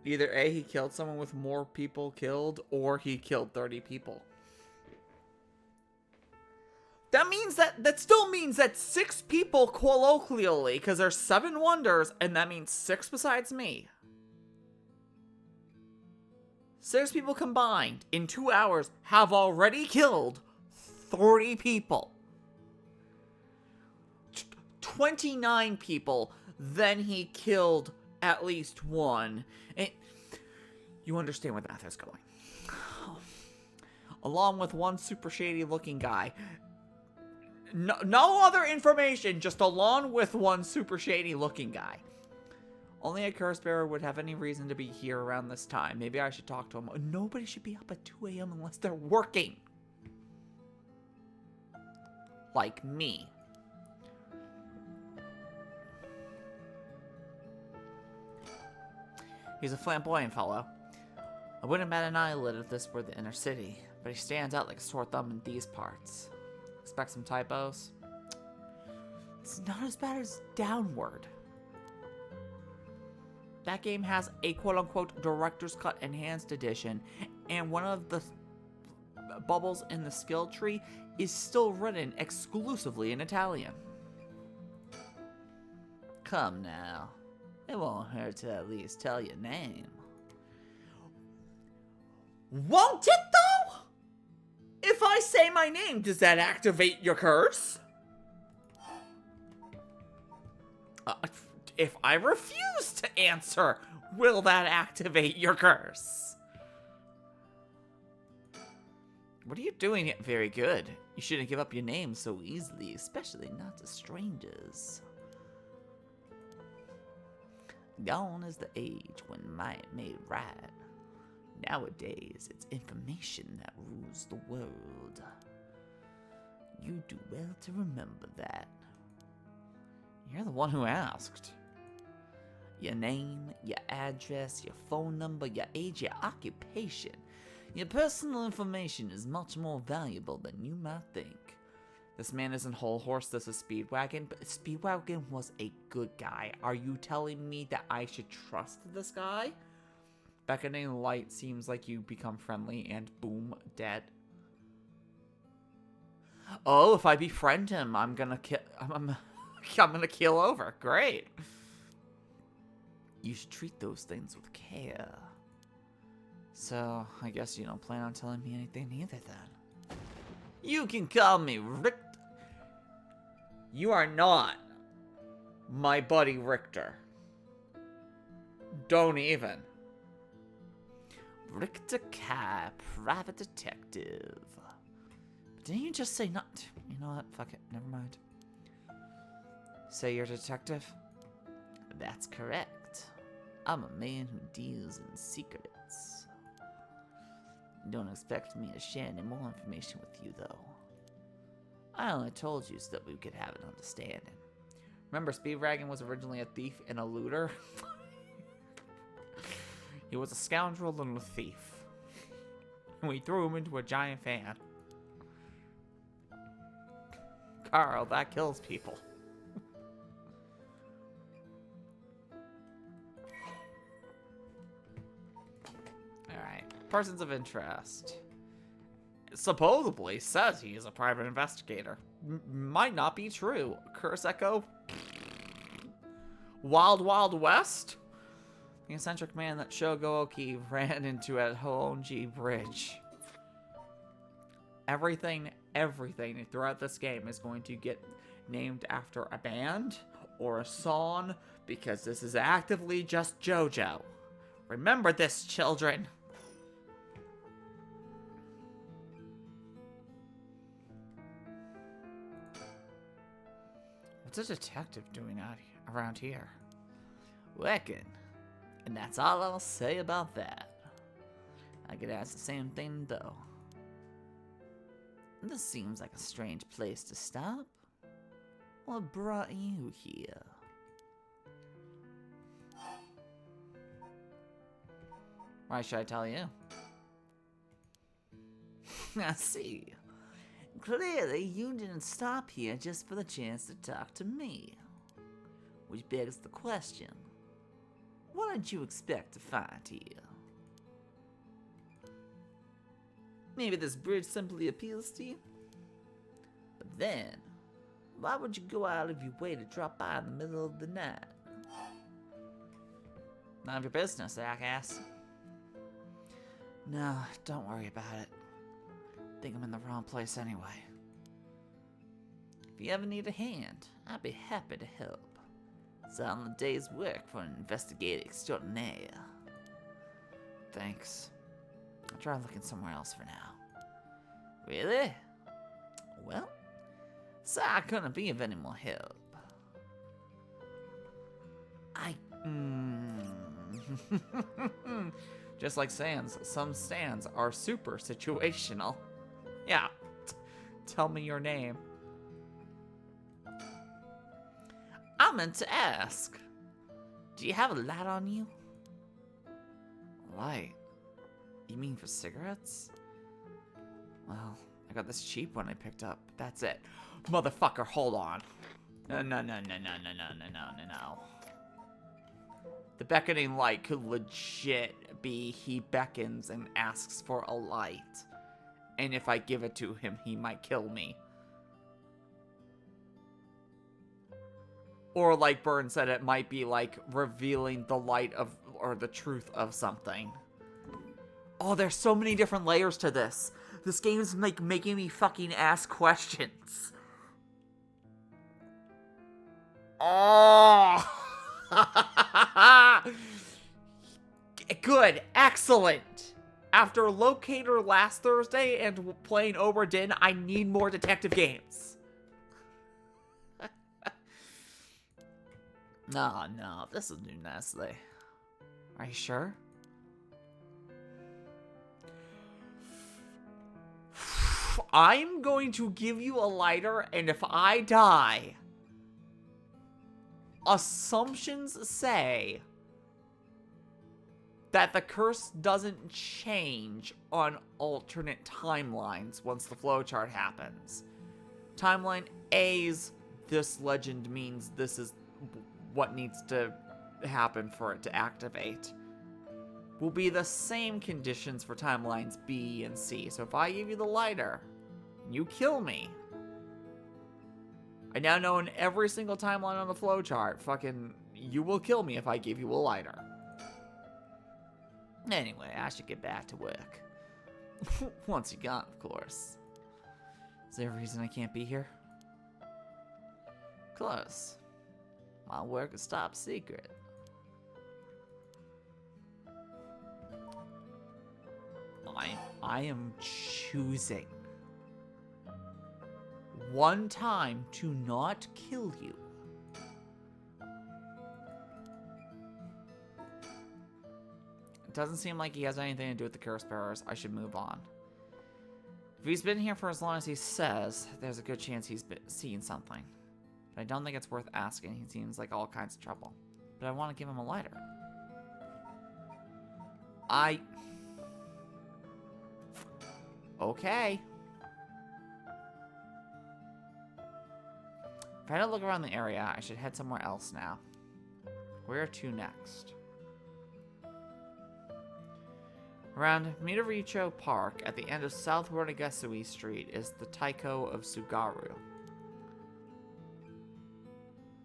Either A, he killed someone with more people killed, or he killed 30 people. That still means that 6 people colloquially, because there's 7 wonders, and that means 6 besides me. 6 people combined in 2 hours have already killed 30 people. 29 people, then he killed at least 1. And you understand where the math is going. Along with 1 super shady looking guy. No other information, just along with 1 super shady looking guy. Only a curse bearer would have any reason to be here around this time. Maybe I should talk to him. Nobody should be up at 2 a.m. unless they're working. Like me. He's a flamboyant fellow. I wouldn't bat an eyelid if this were the inner city, but he stands out like a sore thumb in these parts. Expect some typos? It's not as bad as Downward. That game has a quote-unquote Director's Cut Enhanced Edition, and one of the bubbles in the skill tree is still written exclusively in Italian. Come now. It won't hurt to at least tell your name. Won't it, though? If I say my name, does that activate your curse? If I refuse to answer, will that activate your curse? What are you doing here? Very good. You shouldn't give up your name so easily, especially not to strangers. Gone is the age when might made right. Nowadays, it's information that rules the world. You do well to remember that. You're the one who asked. Your name, your address, your phone number, your age, your occupation. Your personal information is much more valuable than you might think. This man isn't Whole Horse, this is Speedwagon, but Speedwagon was a good guy. Are you telling me that I should trust this guy? Beckoning light seems like you become friendly and boom, dead. Oh, if I befriend him, I'm gonna kill. I'm gonna kill over. Great. You should treat those things with care. So, I guess you don't plan on telling me anything either then. You can call me Richter. You are not my buddy Richter. Don't even. Richter Kai, private detective. But didn't you just say not? You know what? Fuck it. Never mind. Say you're a detective? That's correct. I'm a man who deals in secrets. Don't expect me to share any more information with you, though. I only told you so that we could have an understanding. Remember, Speedwagon was originally a thief and a looter? He was a scoundrel and a thief. And we threw him into a giant fan. Carl, that kills people. Alright. Persons of interest. Supposedly says he is a private investigator. Might not be true. Curse Echo? Wild Wild West? The eccentric man that Shogooki ran into at Honji Bridge. Everything throughout this game is going to get named after a band or a song because this is actively just JoJo. Remember this, children. What's a detective doing around here? Working. And that's all I'll say about that. I could ask the same thing, though. This seems like a strange place to stop. What brought you here? Why should I tell you? I see. Clearly, you didn't stop here just for the chance to talk to me. Which begs the question, what did you expect to find here? Maybe this bridge simply appeals to you? But then, why would you go out of your way to drop by in the middle of the night? None of your business, jackass. No, don't worry about it. Think I'm in the wrong place anyway. If you ever need a hand, I'd be happy to help. It's on the day's work for an investigator extraordinaire. Thanks. I'll try looking somewhere else for now. Really? Well, so I couldn't be of any more help. Just like Sans, some stands are super situational. Yeah. Tell me your name. I meant to ask. Do you have a light on you? Light? You mean for cigarettes? Well, I got this cheap one I picked up. That's it. Motherfucker, hold on. No. The beckoning light could legit be he beckons and asks for a light. And if I give it to him, he might kill me. Or like Byrne said, it might be like revealing the light of, or the truth of something. Oh, there's so many different layers to this. This game's like making me fucking ask questions. Oh! Good. Excellent. After Locator last Thursday and playing Obra Dinn, I need more detective games. No. This will do nicely. Are you sure? I'm going to give you a lighter, and if I die, assumptions say that the curse doesn't change on alternate timelines once the flowchart happens. Timeline A's, this legend means this is what needs to happen for it to activate. Will be the same conditions for timelines B and C. So if I give you the lighter, you kill me. I now know in every single timeline on the flowchart, fucking, you will kill me if I give you a lighter. Anyway, I should get back to work. Once you're gone, of course. Is there a reason I can't be here? Close. My work is top secret. I am choosing one time to not kill you. It doesn't seem like he has anything to do with the curse bearers. I should move on. If he's been here for as long as he says, there's a good chance he's been seeing something. But I don't think it's worth asking. He seems like all kinds of trouble. But I want to give him a lighter. Okay. If I had to look around the area, I should head somewhere else now. Where to next? Around Midoricho Park, at the end of South Warigasui Street, is the Taiko of Tsugaru.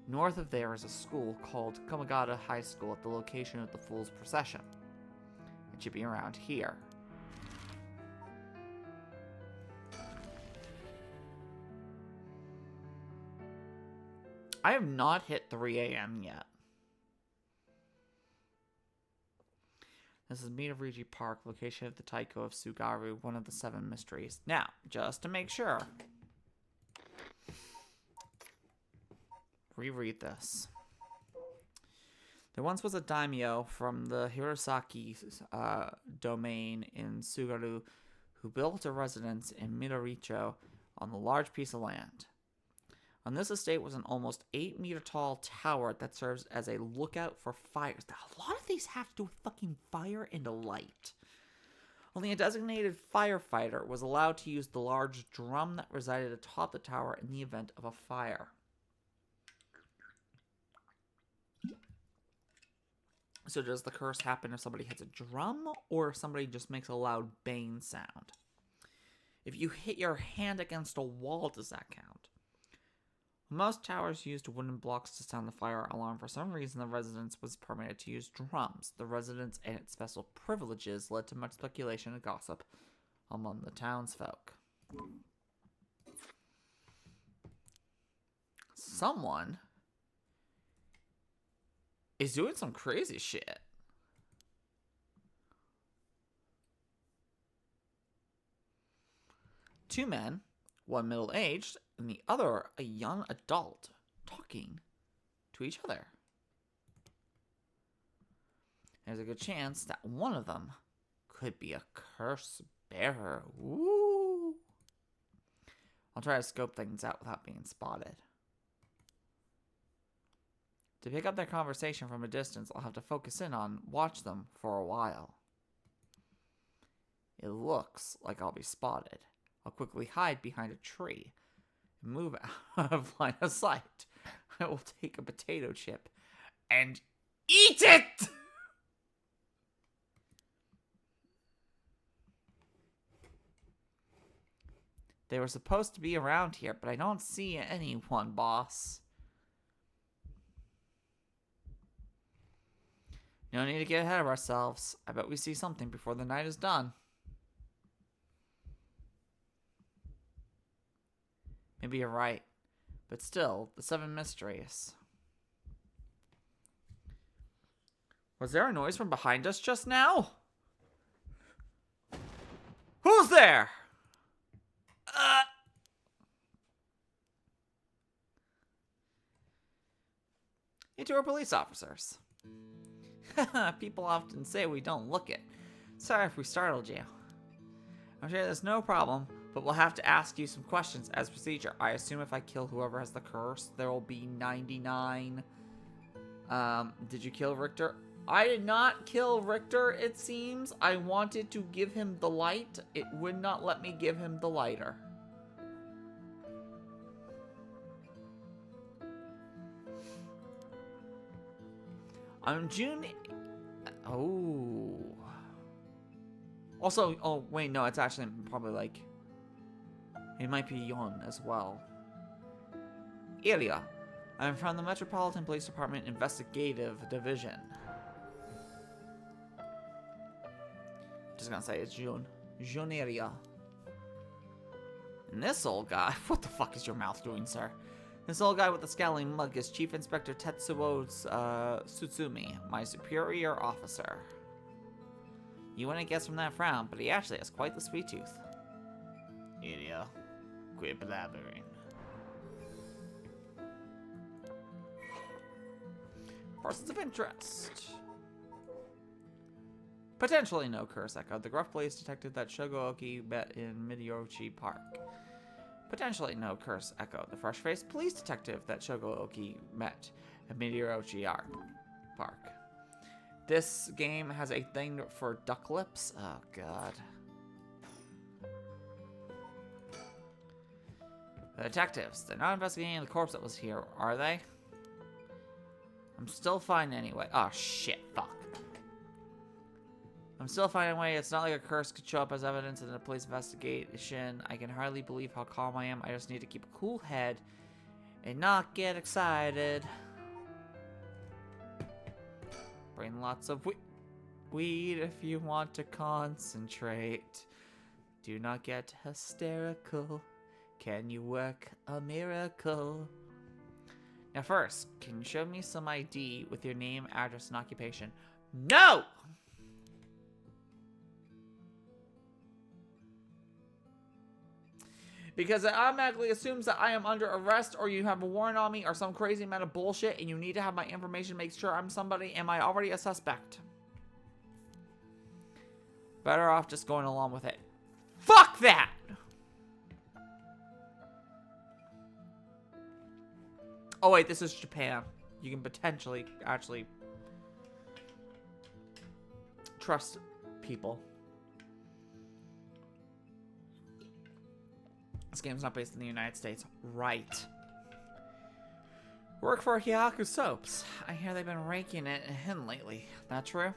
North of there is a school called Komagata High School at the location of the Fool's Procession. It should be around here. I have not hit 3 a.m. yet. This is Midoricho Park, location of the Taiko of Tsugaru, one of the 7 mysteries. Now, just to make sure, reread this. There once was a daimyo from the Hirosaki domain in Tsugaru who built a residence in Midoricho on a large piece of land. On this estate was an almost 8-meter tall tower that serves as a lookout for fires. A lot of these have to do with fucking fire and light. Only a designated firefighter was allowed to use the large drum that resided atop the tower in the event of a fire. So does the curse happen if somebody hits a drum, or if somebody just makes a loud bang sound? If you hit your hand against a wall, does that count? Most towers used wooden blocks to sound the fire alarm. For some reason, the residence was permitted to use drums. The residence and its special privileges led to much speculation and gossip among the townsfolk. Someone is doing some crazy shit. Two men, one middle-aged and the other a young adult, talking to each other. There's a good chance that one of them could be a curse bearer. Ooh. I'll try to scope things out without being spotted. To pick up their conversation from a distance, I'll have to focus in on watch them for a while. It looks like I'll be spotted. I'll quickly hide behind a tree and move out of line of sight. I will take a potato chip and eat it! They were supposed to be around here, but I don't see anyone, boss. No need to get ahead of ourselves. I bet we see something before the night is done. Maybe you're right. But still, the 7 mysteries. Was there a noise from behind us just now? Who's there? You two are police officers. People often say we don't look it. Sorry if we startled you. I'm sure there's no problem, but we'll have to ask you some questions as procedure. I assume if I kill whoever has the curse, there will be 99. Did you kill Richter? I did not kill Richter, it seems. I wanted to give him the light. It would not let me give him the lighter. On June... Oh. Also, oh, wait, no, it's actually probably like... It might be Yon as well. Ilya. I'm from the Metropolitan Police Department Investigative Division. Just gonna say it's June. June Ilya. And this old guy... What the fuck is your mouth doing, sir? This old guy with the scowling mug is Chief Inspector Tetsuo Tsutsumi, my superior officer. You wouldn't guess from that frown, but he actually has quite the sweet tooth. Ilya, quit blabbering. Persons of interest. Potentially no curse echo. The gruff police detective that Shogooki met in Midorochi Park. Potentially no curse echo. The fresh-faced police detective that Shogooki met at Midorochi Park. This game has a thing for duck lips. Oh, God. The detectives. They're not investigating the corpse that was here, are they? I'm still fine anyway. Oh, shit. Fuck. I'm still finding a way. It's not like a curse could show up as evidence in a police investigation. I can hardly believe how calm I am. I just need to keep a cool head and not get excited. Bring lots of weed if you want to concentrate. Do not get hysterical. Can you work a miracle? Now first, can you show me some ID with your name, address, and occupation? No! Because it automatically assumes that I am under arrest or you have a warrant on me or some crazy amount of bullshit and you need to have my information to make sure I'm somebody. Am I already a suspect? Better off just going along with it. Fuck that! Oh wait, this is Japan. You can potentially actually trust people. This game's not based in the United States. Right. Work for Hyaku Soaps. I hear they've been raking it in lately. That true?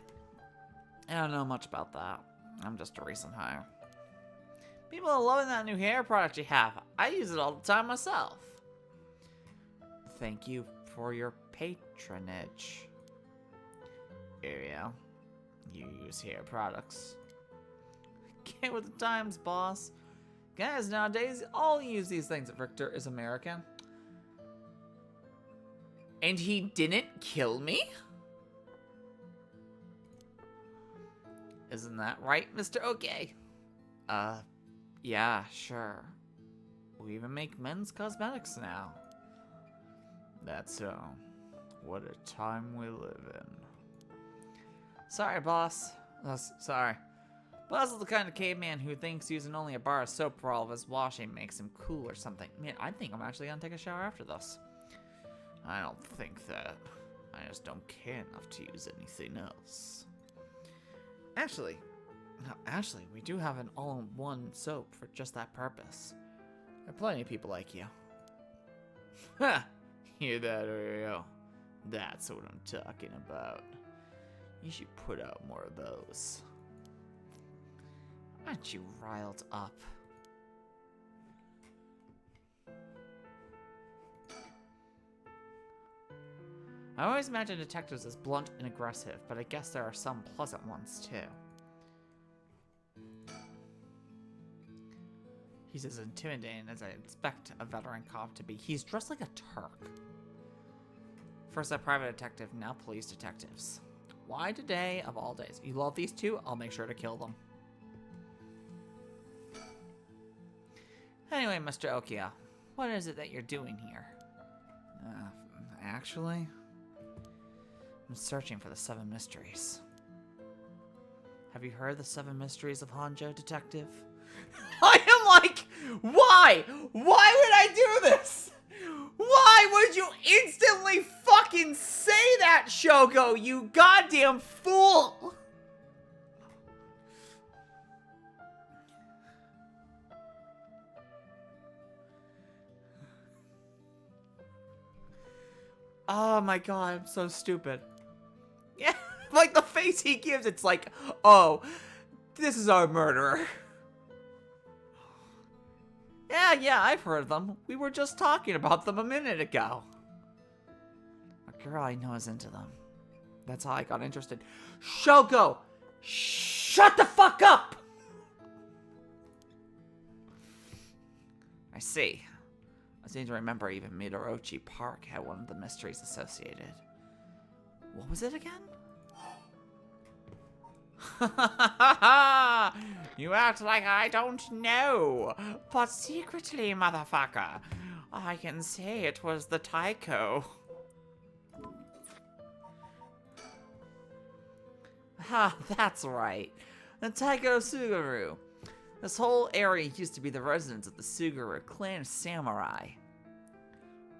I don't know much about that. I'm just a recent hire. People are loving that new hair product you have. I use it all the time myself. Thank you for your patronage. Here you go. You use hair products. Get with the times, boss. Guys, nowadays, all use these things. Richter is American. And he didn't kill me? Isn't that right, Mr. Okay? Yeah, sure. We even make men's cosmetics now. That's so. What a time we live in. Sorry, boss. Sorry. Boss is the kind of caveman who thinks using only a bar of soap for all of his washing makes him cool or something. Man, I think I'm actually gonna take a shower after this. I don't think that. I just don't care enough to use anything else. Actually, we do have an all-in-one soap for just that purpose. There are plenty of people like you. Ha! Hear that, Oreo? That's what I'm talking about. You should put out more of those. Aren't you riled up? I always imagine detectives as blunt and aggressive, but I guess there are some pleasant ones too. He's as intimidating as I expect a veteran cop to be. He's dressed like a Turk. First a private detective, now police detectives. Why today of all days? You love these two? I'll make sure to kill them. Anyway, Mr. Okia, what is it that you're doing here? Actually, I'm searching for the 7 mysteries. Have you heard the 7 mysteries of Hanjo, detective? I am like, why? Why would I do this? Why would you instantly fucking say that, Shogo, you goddamn fool? Oh my god, I'm so stupid. Yeah, like the face he gives, it's like, oh, this is our murderer. Yeah, I've heard of them. We were just talking about them a minute ago. A girl I know is into them. That's how I got interested. Shogo! Shut the fuck up! I see. I seem to remember even Midorochi Park had one of the mysteries associated. What was it again? You act like I don't know. But secretly, motherfucker, I can say it was the Taiko. Ha, that's right. The Taiko Suguru. This whole area used to be the residence of the Suguru clan of samurai.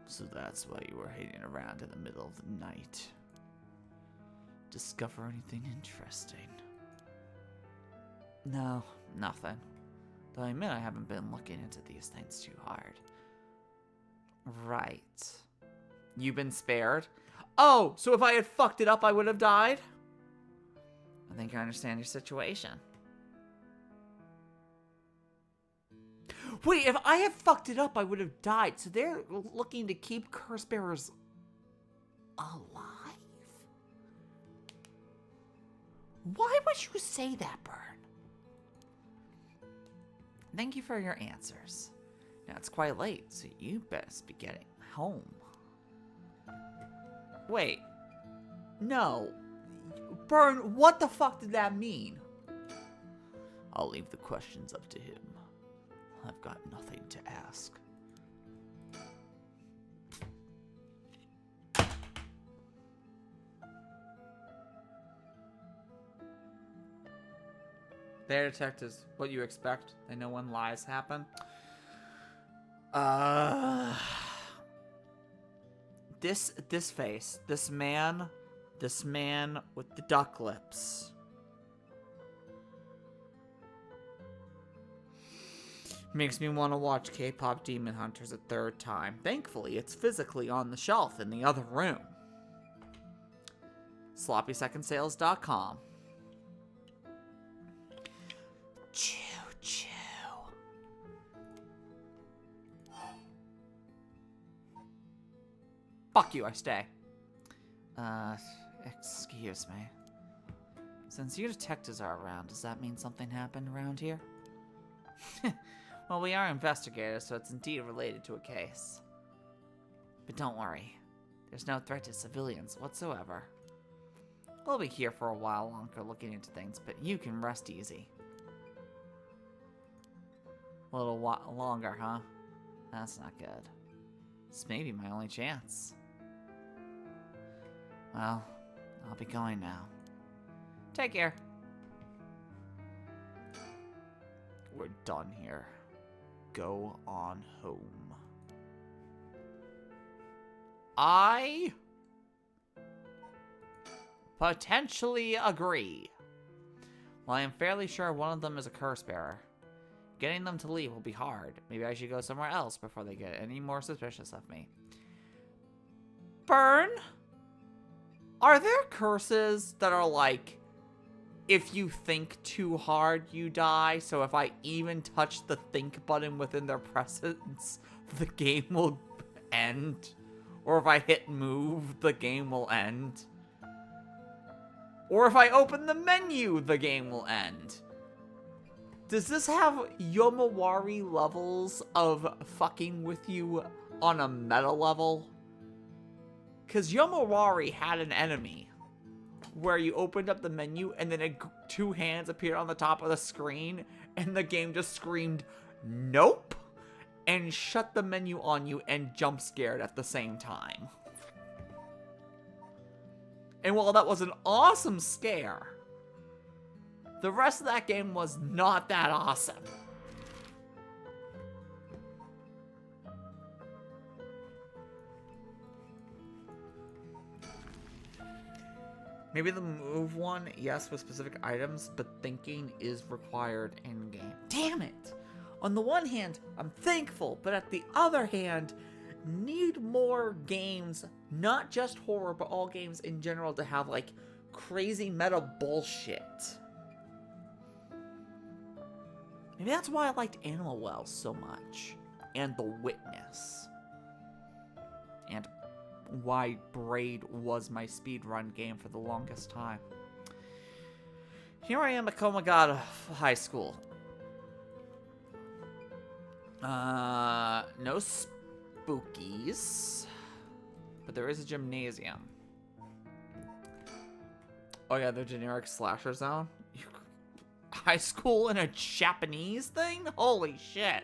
So that's why you were hanging around in the middle of the night. Discover anything interesting? No, nothing. Though I admit I haven't been looking into these things too hard. Right. You've been spared? Oh, so if I had fucked it up, I would have died? I think I understand your situation. Wait, if I had fucked it up, I would have died. So they're looking to keep curse bearers alive? Why would you say that, Burn? Thank you for your answers. Now it's quite late, so you best be getting home. Wait. No. Burn, what the fuck did that mean? I'll leave the questions up to him. I've got nothing to ask. They're detectives. What you expect? They know when lies happen. This face. This man with the duck lips. Makes me want to watch K-pop Demon Hunters a third time. Thankfully, it's physically on the shelf in the other room. SloppySecondSales.com. Choo choo. Fuck you, I stay. Excuse me. Since you detectives are around, does that mean something happened around here? Well, we are investigators, so it's indeed related to a case. But don't worry. There's no threat to civilians whatsoever. We'll be here for a while longer looking into things, but you can rest easy. A little while longer, huh? That's not good. This may be my only chance. Well, I'll be going now. Take care. We're done here. Go on home. I potentially agree. Well, I am fairly sure one of them is a curse bearer. Getting them to leave will be hard. Maybe I should go somewhere else before they get any more suspicious of me. Burn? Are there curses that are like, if you think too hard, you die? So if I even touch the think button within their presence, the game will end? Or if I hit move, the game will end? Or if I open the menu, the game will end? Does this have Yomawari levels of fucking with you on a meta level? Because Yomawari had an enemy where you opened up the menu and then two hands appeared on the top of the screen and the game just screamed, nope, and shut the menu on you and jump scared at the same time. And while that was an awesome scare, the rest of that game was not that awesome. Maybe the move one, yes, with specific items, but thinking is required in-game. Damn it! On the one hand, I'm thankful, but at the other hand, need more games, not just horror, but all games in general, to have, like, crazy meta bullshit. Maybe that's why I liked Animal Wells so much. And The Witness. And why Braid was my speedrun game for the longest time. Here I am at Komagata High School. No spookies. But there is a gymnasium. Oh yeah, the generic slasher zone. High school in a Japanese thing? Holy shit.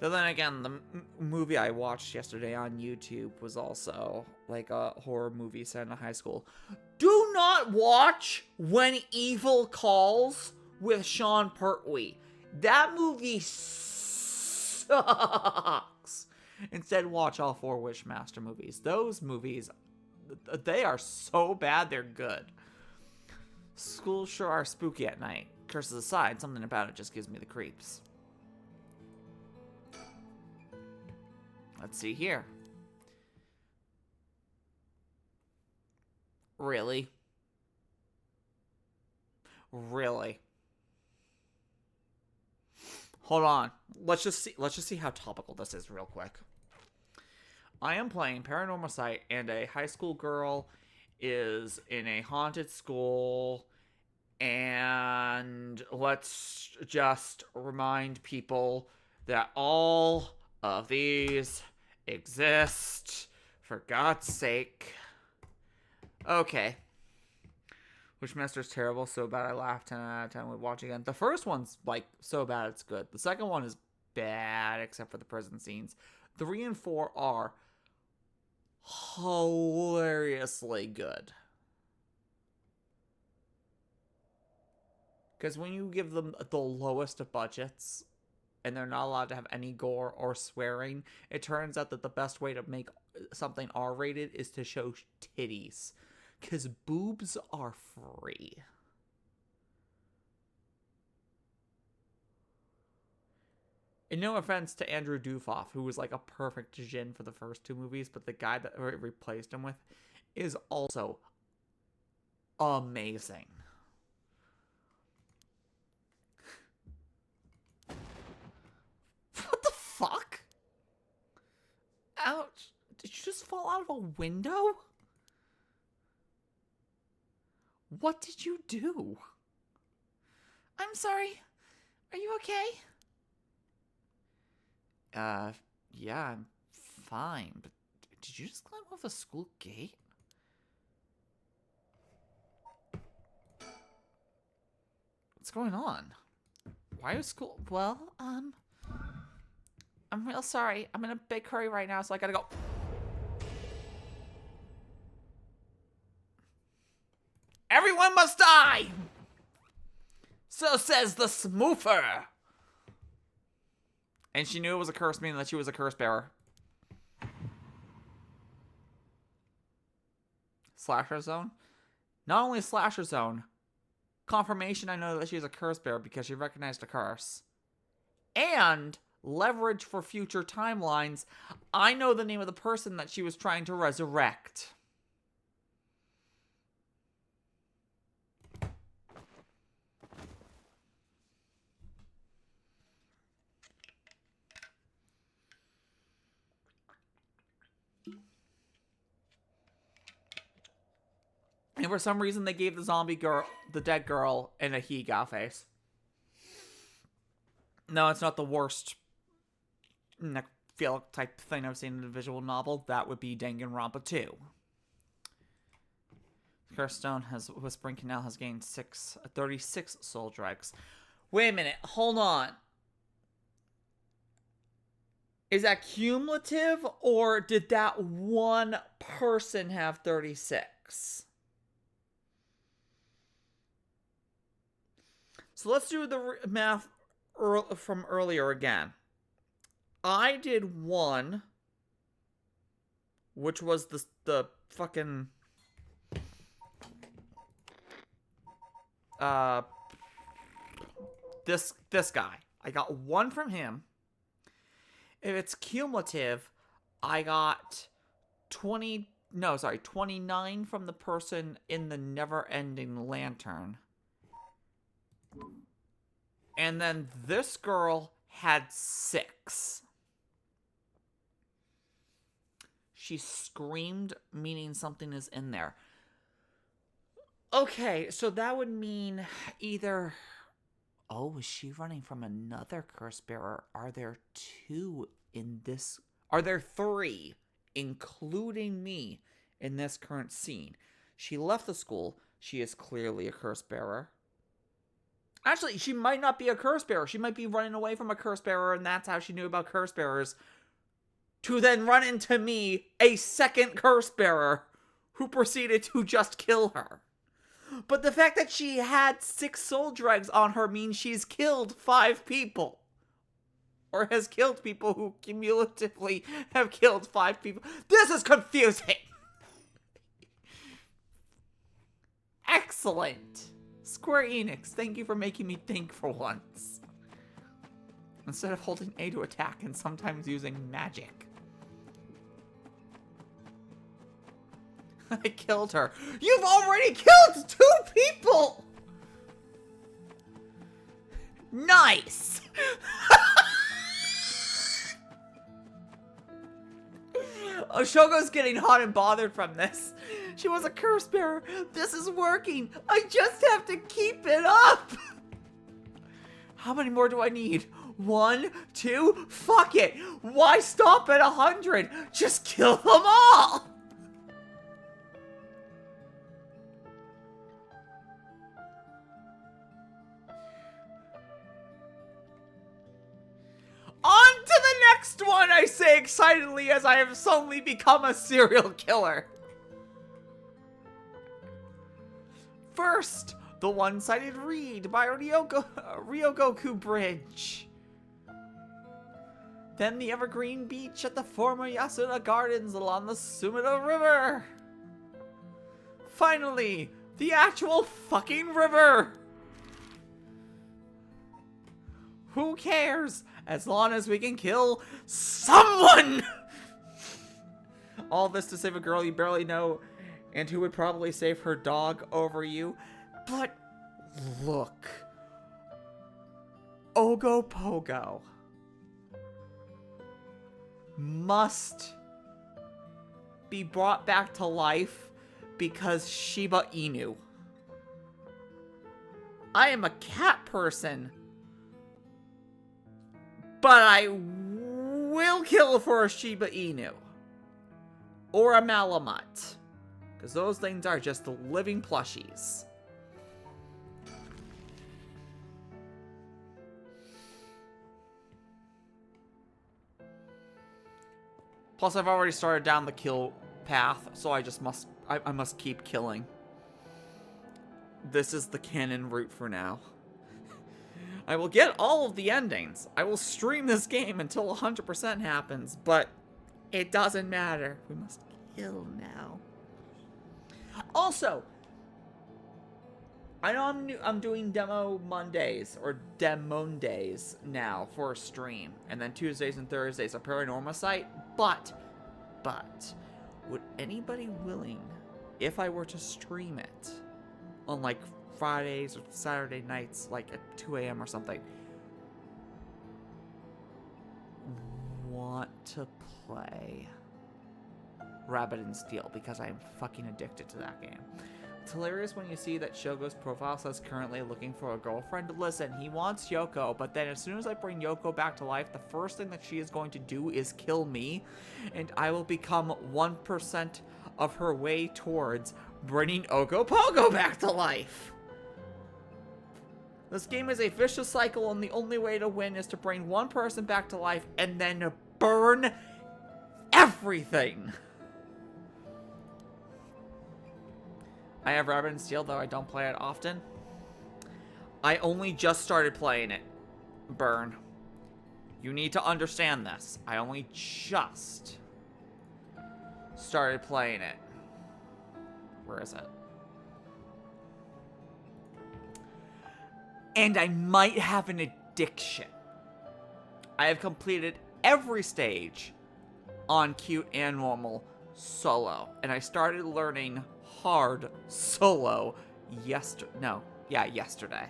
But then again, the movie I watched yesterday on YouTube was also like a horror movie set in a high school. Do not watch When Evil Calls with Sean Pertwee. That movie sucks. Instead, watch all 4 Wishmaster movies. Those movies, they are so bad, they're good. Schools sure are spooky at night. Curses aside, something about it just gives me the creeps. Let's see here. Really? Really? Hold on. Let's just see how topical this is real quick. I am playing Paranormasight, and a high school girl is in a haunted school, and let's just remind people that all of these exist, for God's sake. Okay. Wishmaster's terrible, so bad I laughed 10 out of 10 would watch again. The first one's, like, so bad it's good. The second one is bad, except for the prison scenes. 3 and 4 are hilariously good. Because when you give them the lowest of budgets, and they're not allowed to have any gore or swearing, it turns out that the best way to make something R-rated is to show titties. Because boobs are free. And no offense to Andrew Dufoff, who was like a perfect Jin for the first 2 movies, but the guy that replaced him with is also amazing. What the fuck? Ouch. Did you just fall out of a window? What did you do? I'm sorry. Are you okay? Yeah, I'm fine, but did you just climb off a school gate? What's going on? Why is school... Well, I'm real sorry. I'm in a big hurry right now, so I gotta go. Everyone must die! So says the smoofer. And she knew it was a curse, meaning that she was a curse bearer. Slasher zone? Not only slasher zone, confirmation I know that she's a curse bearer because she recognized a curse. And leverage for future timelines. I know the name of the person that she was trying to resurrect. And for some reason, they gave the zombie girl, the dead girl, and a he-gal face. No, it's not the worst necrophilic type thing I've seen in a visual novel. That would be Danganronpa 2. Stone has Whispering Canal has gained 36 soul dregs. Wait a minute, hold on. Is that cumulative, or did that one person have 36? So let's do the math from earlier again. I did 1, which was the fucking this guy. I got 1 from him. If it's cumulative, I got 29 from the person in the never-ending lantern. And then this girl had 6. She screamed, meaning something is in there. Okay, so that would mean either... Oh, is she running from another curse bearer? Are there 2 in this... Are there 3, including me, in this current scene? She left the school. She is clearly a curse bearer. Actually, she might not be a curse bearer. She might be running away from a curse bearer, and that's how she knew about curse bearers. To then run into me, a second curse bearer, who proceeded to just kill her. But the fact that she had 6 soul dregs on her means she's killed 5 people. Or has killed people who cumulatively have killed 5 people. This is confusing! Excellent! Square Enix, thank you for making me think for once. Instead of holding A to attack and sometimes using magic. I killed her. You've already killed 2 people! Nice! Oshogo's getting hot and bothered from this. She was a curse bearer. This is working. I just have to keep it up. How many more do I need? 1, 2? Fuck it. Why stop at 100? Just kill them all. On to the next one, I say excitedly as I have suddenly become a serial killer. First, the one-sided read by Ryogoku Bridge. Then the evergreen beach at the former Yasuda Gardens along the Sumida River. Finally, the actual fucking river. Who cares? As long as we can kill someone! All this to save a girl you barely know and who would probably save her dog over you. But look. Ogopogo must be brought back to life because Shiba Inu. I am a cat person, but I will kill for a Shiba Inu. Or a Malamute. Because those things are just living plushies. Plus, I've already started down the kill path, so I must keep killing. This is the canon route for now. I will get all of the endings. I will stream this game until 100% happens, but it doesn't matter. We must kill now. Also, I know I'm doing Demo Mondays, or Demondays now for a stream. And then Tuesdays and Thursdays are Paranormasight. But, would anybody willing, if I were to stream it on like Fridays or Saturday nights, like at 2 a.m. or something, want to play Rabbit and Steel? Because I am fucking addicted to that game. It's hilarious when you see that Shogo's profile says currently looking for a girlfriend. Listen, he wants Yoko, but then as soon as I bring Yoko back to life, the first thing that she is going to do is kill me, and I will become 1% of her way towards bringing Ogopogo back to life. This game is a vicious cycle, and the only way to win is to bring one person back to life and then burn everything. I have Rabbit and Steel, though I don't play it often. I only just started playing it. Burn. You need to understand this. I only just started playing it. Where is it? And I might have an addiction. I have completed every stage on Cute and Normal solo. And I started learning hard solo yesterday.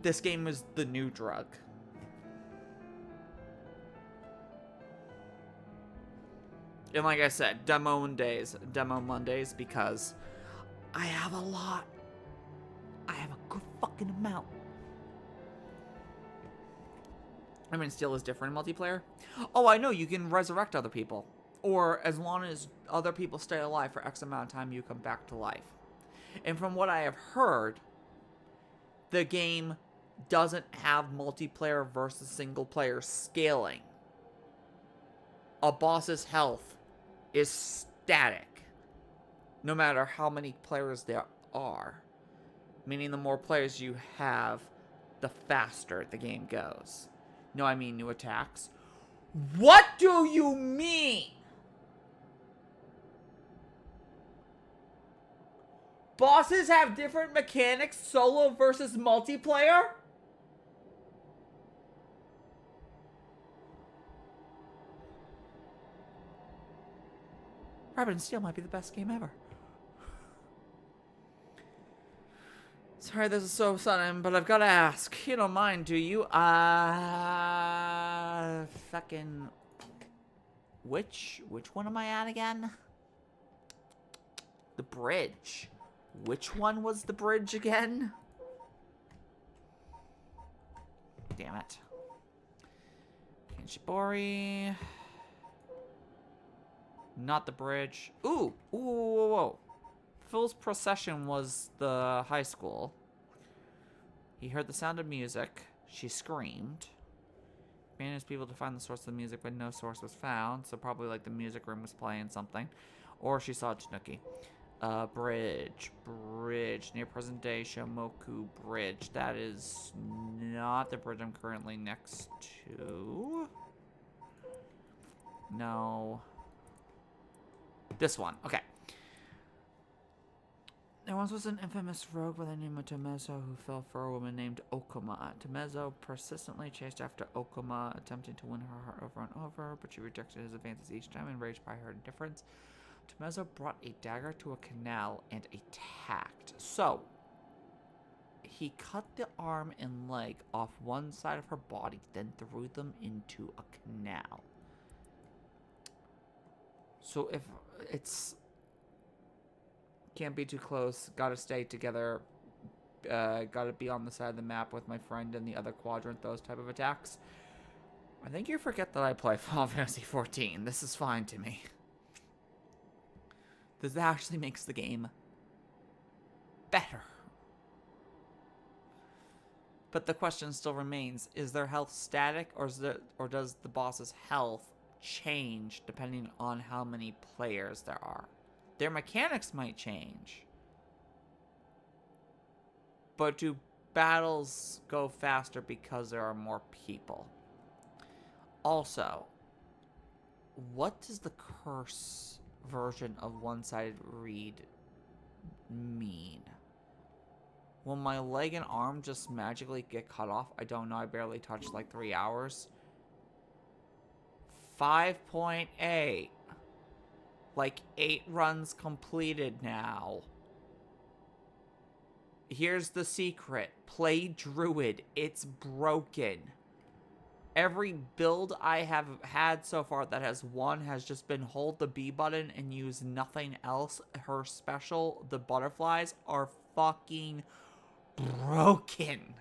This game is the new drug. And like I said, Demo Mondays, because I have a lot. I have a good fucking amount. I mean, Steel is different in multiplayer. Oh, I know, you can resurrect other people. Or as long as other people stay alive for X amount of time, you come back to life. And from what I have heard, the game doesn't have multiplayer versus single player scaling. A boss's health is static, no matter how many players there are. Meaning the more players you have, the faster the game goes. No, I mean new attacks. What do you mean? Bosses have different mechanics, solo versus multiplayer? Rabbit and Steel might be the best game ever. Sorry, this is so sudden, but I've got to ask. You don't mind, do you? Fucking... Which one am I at again? The bridge. Which one was the bridge again? Damn it. Kinshibori. Not the bridge. Ooh! Ooh, whoa, whoa. Phil's procession was the high school. He heard the sound of music. She screamed. Managed people to find the source of the music, but no source was found. So probably like the music room was playing something. Or she saw Tanuki. Bridge. Near present day Shomoku Bridge. That is not the bridge I'm currently next to. No. This one. Okay. There once was an infamous rogue by the name of Tomezo who fell for a woman named Okuma. Tomezo persistently chased after Okuma, attempting to win her heart over and over, but she rejected his advances each time, enraged by her indifference. Tomezo brought a dagger to a canal and attacked. So, he cut the arm and leg off one side of her body, then threw them into a canal. So if it's... Can't be too close. Gotta stay together. Gotta be on the side of the map with my friend in the other quadrant. Those type of attacks. I think you forget that I play Final Fantasy 14. This is fine to me. This actually makes the game better. But the question still remains, is their health static, or does the boss's health change depending on how many players there are? Their mechanics might change. But do battles go faster because there are more people? Also, what does the curse version of one-sided read mean? Will my leg and arm just magically get cut off? I don't know. I barely touched like 3 hours. 5.8. Like 8 runs completed now. Here's the secret. Play Druid. It's broken. Every build I have had so far that has won has just been hold the B button and use nothing else. Her special, the butterflies, are fucking broken.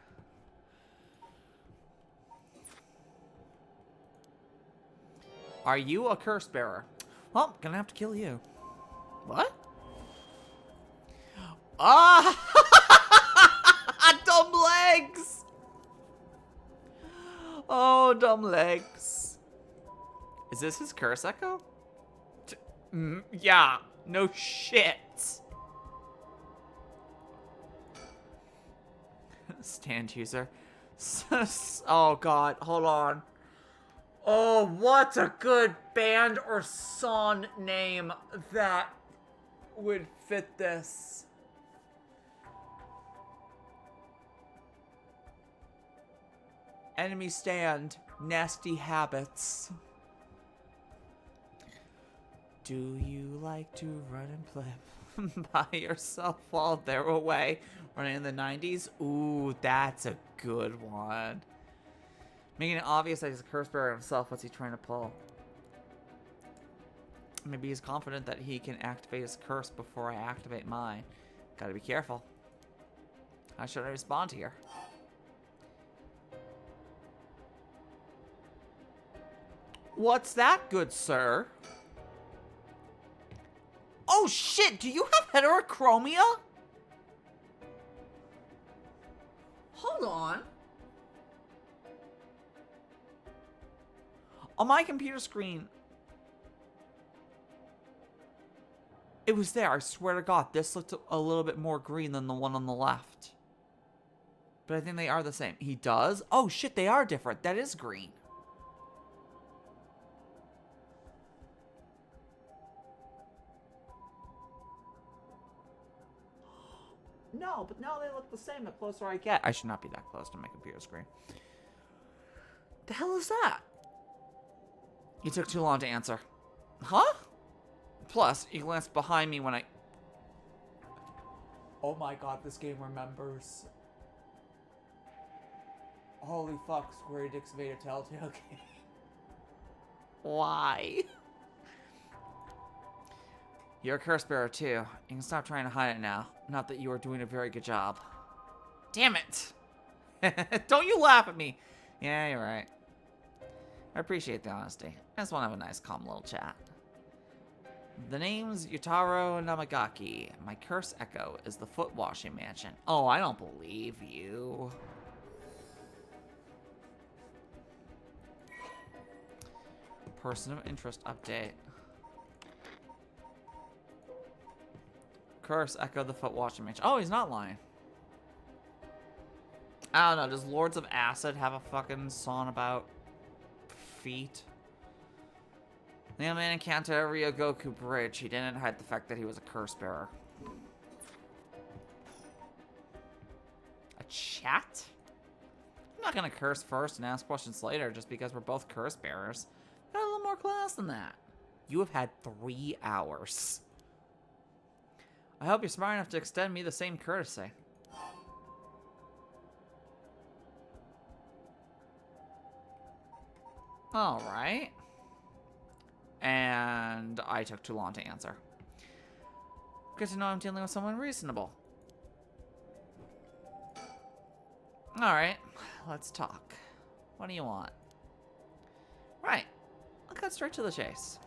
Are you a curse bearer? Well, gonna have to kill you. What? Ah! Dumb legs! Oh, dumb legs. Is this his curse echo? Yeah, no shit. Stand user. Oh god, hold on. Oh, what a good band or song name that would fit this. Enemy stand, nasty habits. Do you like to run and play by yourself while they're away? Running in the 90s? Ooh, that's a good one. Making it obvious that he's a curse bearer himself. What's he trying to pull? Maybe he's confident that he can activate his curse before I activate mine. Gotta be careful. How should I respond here? What's that, good sir? Oh shit, do you have heterochromia? Hold on. On my computer screen, it was there. I swear to God, this looked a little bit more green than the one on the left. But I think they are the same. He does? Oh shit, they are different. That is green. No, but now they look the same the closer I get. I should not be that close to my computer screen. The hell is that? You took too long to answer. Huh? Plus, you glanced behind me when I... Oh my god, this game remembers. Holy fuck, Square Enix made a Telltale game. Why? You're a curse bearer too. You can stop trying to hide it now. Not that you are doing a very good job. Damn it! Don't you laugh at me! Yeah, you're right. I appreciate the honesty. I just want to have a nice, calm little chat. The name's Yutaro Namagaki. My curse echo is the foot washing mansion. Oh, I don't believe you. Person of interest update. Curse echo the foot washing mansion. Oh, he's not lying. I don't know. Does Lords of Acid have a fucking song about feet? The young man encountered a Ryogoku bridge. He didn't hide the fact that he was a curse bearer. A chat? I'm not gonna curse first and ask questions later just because we're both curse bearers. Got a little more class than that. You have had 3 hours. I hope you're smart enough to extend me the same courtesy. Alright. and I took too long to answer. Good to know I'm dealing with someone reasonable. Alright, let's talk. What do you want? Right, I'll cut straight to the chase.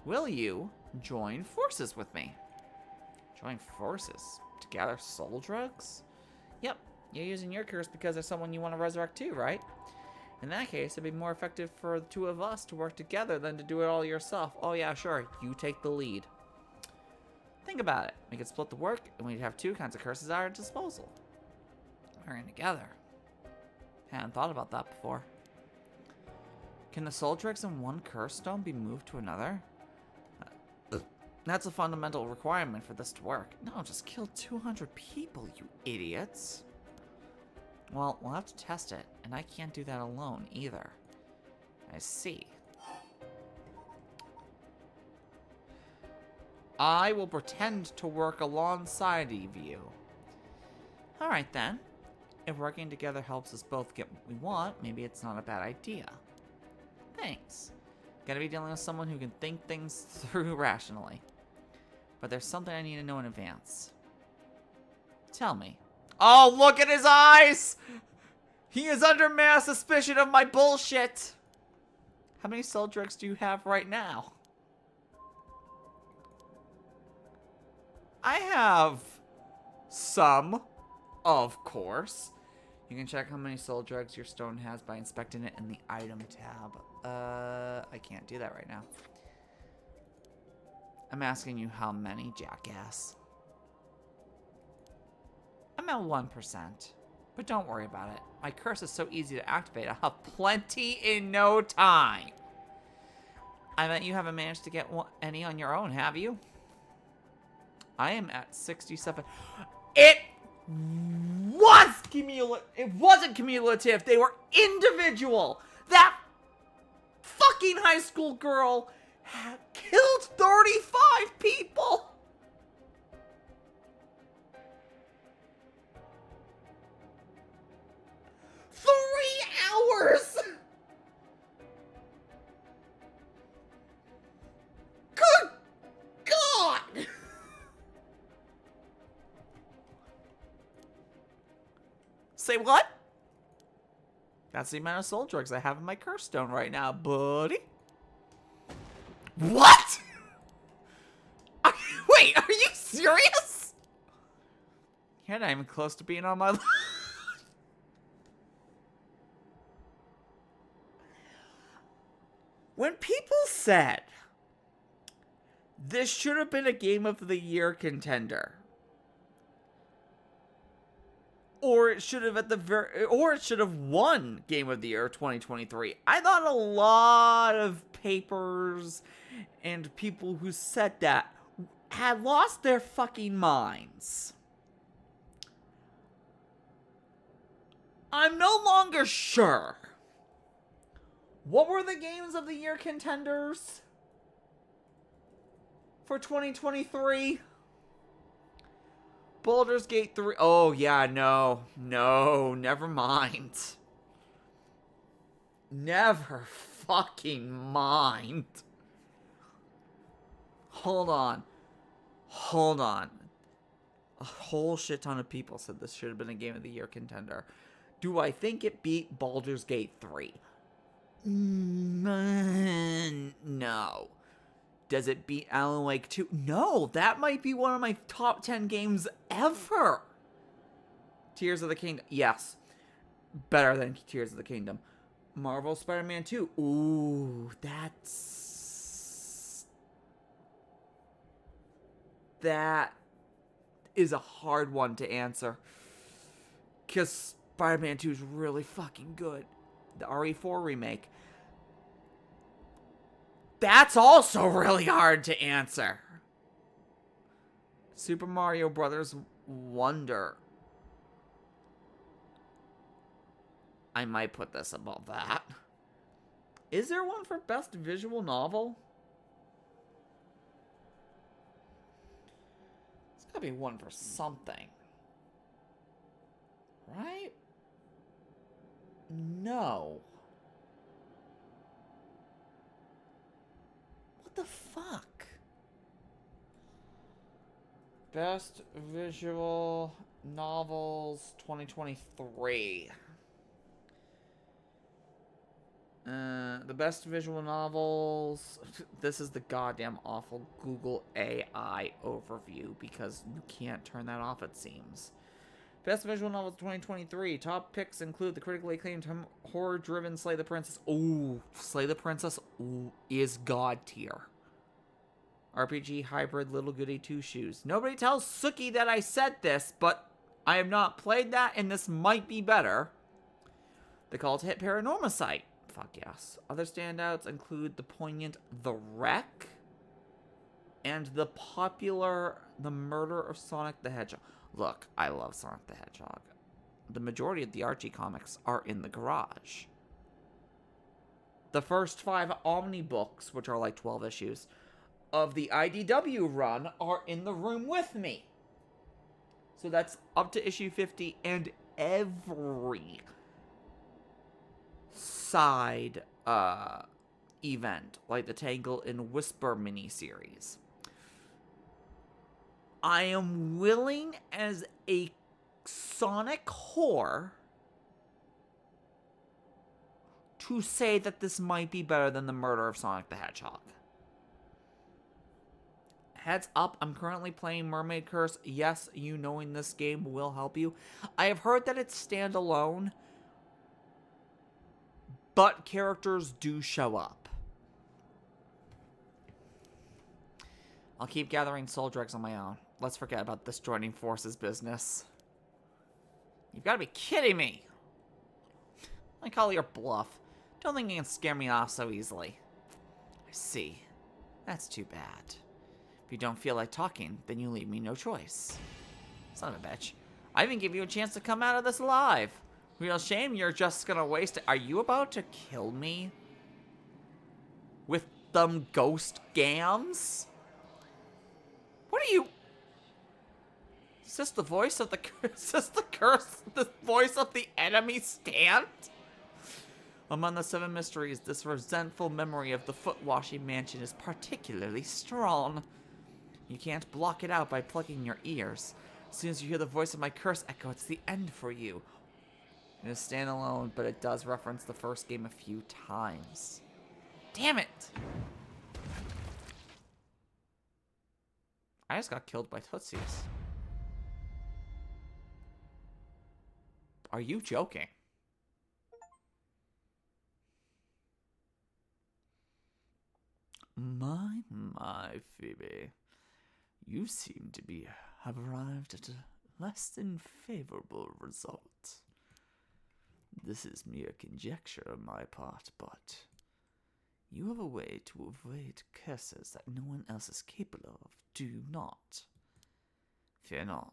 Will you join forces with me? Join forces? To gather soul drugs? Yep, you're using your curse because there's someone you want to resurrect too, right? In that case, it'd be more effective for the two of us to work together than to do it all yourself. Oh yeah, sure, you take the lead. Think about it. We could split the work, and we'd have two kinds of curses at our disposal. Working together. Hadn't thought about that before. Can the soul drugs in one curse stone be moved to another? That's a fundamental requirement for this to work. No, just kill 200 people, you idiots. Well, we'll have to test it, and I can't do that alone either. I see. I will pretend to work alongside of you. Alright then. If working together helps us both get what we want, maybe it's not a bad idea. Thanks. Gotta be dealing with someone who can think things through rationally. But there's something I need to know in advance. Tell me. Oh, look at his eyes! He is under mass suspicion of my bullshit! How many soul drugs do you have right now? I have some, of course. You can check how many soul drugs your stone has by inspecting it in the item tab. I can't do that right now. I'm asking you how many, jackass. I'm at 1%, but don't worry about it. My curse is so easy to activate. I'll have plenty in no time. I bet you haven't managed to get any on your own, have you? I am at 67. It wasn't cumulative. They were individual. That fucking high school girl had killed 35 people. Hours. Good God. Say what? That's the amount of soul drugs I have in my curse stone right now, buddy. What? Wait, are you serious? You're not even close to being on my list. When people said this should have been a Game of the Year contender, or it should have won Game of the Year 2023, I thought a lot of papers and people who said that had lost their fucking minds. I'm no longer sure. What were the Games of the Year contenders for 2023? Baldur's Gate 3. Oh, yeah, no, never mind. Never fucking mind. Hold on. A whole shit ton of people said this should have been a Game of the Year contender. Do I think it beat Baldur's Gate 3? No. Does it beat Alan Wake 2? No, that might be one of my top 10 games ever. Tears of the Kingdom. Yes. Better than Tears of the Kingdom. Marvel Spider-Man 2. Ooh, that is a hard one to answer. Because Spider-Man 2 is really fucking good. The RE4 remake. That's also really hard to answer. Super Mario Brothers Wonder. I might put this above that. Is there one for Best Visual Novel? There's gotta be one for something. Right? No. the fuck? Best visual novels 2023. The best visual novels. This is the goddamn awful Google AI overview because you can't turn that off, it seems. Best visual novels 2023. Top picks include the critically acclaimed horror-driven Slay the Princess. Ooh, Slay the Princess is god tier. RPG hybrid Little Goody Two Shoes. Nobody tells Suki that I said this, but I have not played that, and this might be better. The Call to Hit Paranormasight. Fuck yes. Other standouts include the poignant The Wreck and the popular The Murder of Sonic the Hedgehog. Look, I love Sonic the Hedgehog. The majority of the Archie comics are in the garage. The first 5 Omnibooks, which are like 12 issues, of the IDW run are in the room with me. So that's up to issue 50 and every side event, like the Tangle and Whisper miniseries. I am willing as a Sonic whore to say that this might be better than the Murder of Sonic the Hedgehog. Heads up, I'm currently playing Mermaid Curse. Yes, you knowing this game will help you. I have heard that it's standalone, but characters do show up. I'll keep gathering soul dregs on my own. Let's forget about this joining forces business. You've got to be kidding me. I call your bluff. Don't think you can scare me off so easily. I see. That's too bad. If you don't feel like talking, then you leave me no choice. Son of a bitch. I even give you a chance to come out of this alive. Real shame you're just gonna waste it. Are you about to kill me? With them ghost gams? What are you... Is this the voice of the... Is this the curse? The voice of the enemy stand? Among the 7 mysteries, this resentful memory of the foot-washing mansion is particularly strong. You can't block it out by plugging your ears. As soon as you hear the voice of my curse echo, it's the end for you. It is standalone, but it does reference the first game a few times. Damn it! I just got killed by Tootsies. Are you joking? My, Phoebe. You seem to have arrived at a less than favorable result. This is mere conjecture on my part, but you have a way to avoid curses that no one else is capable of, do you not? Fear not.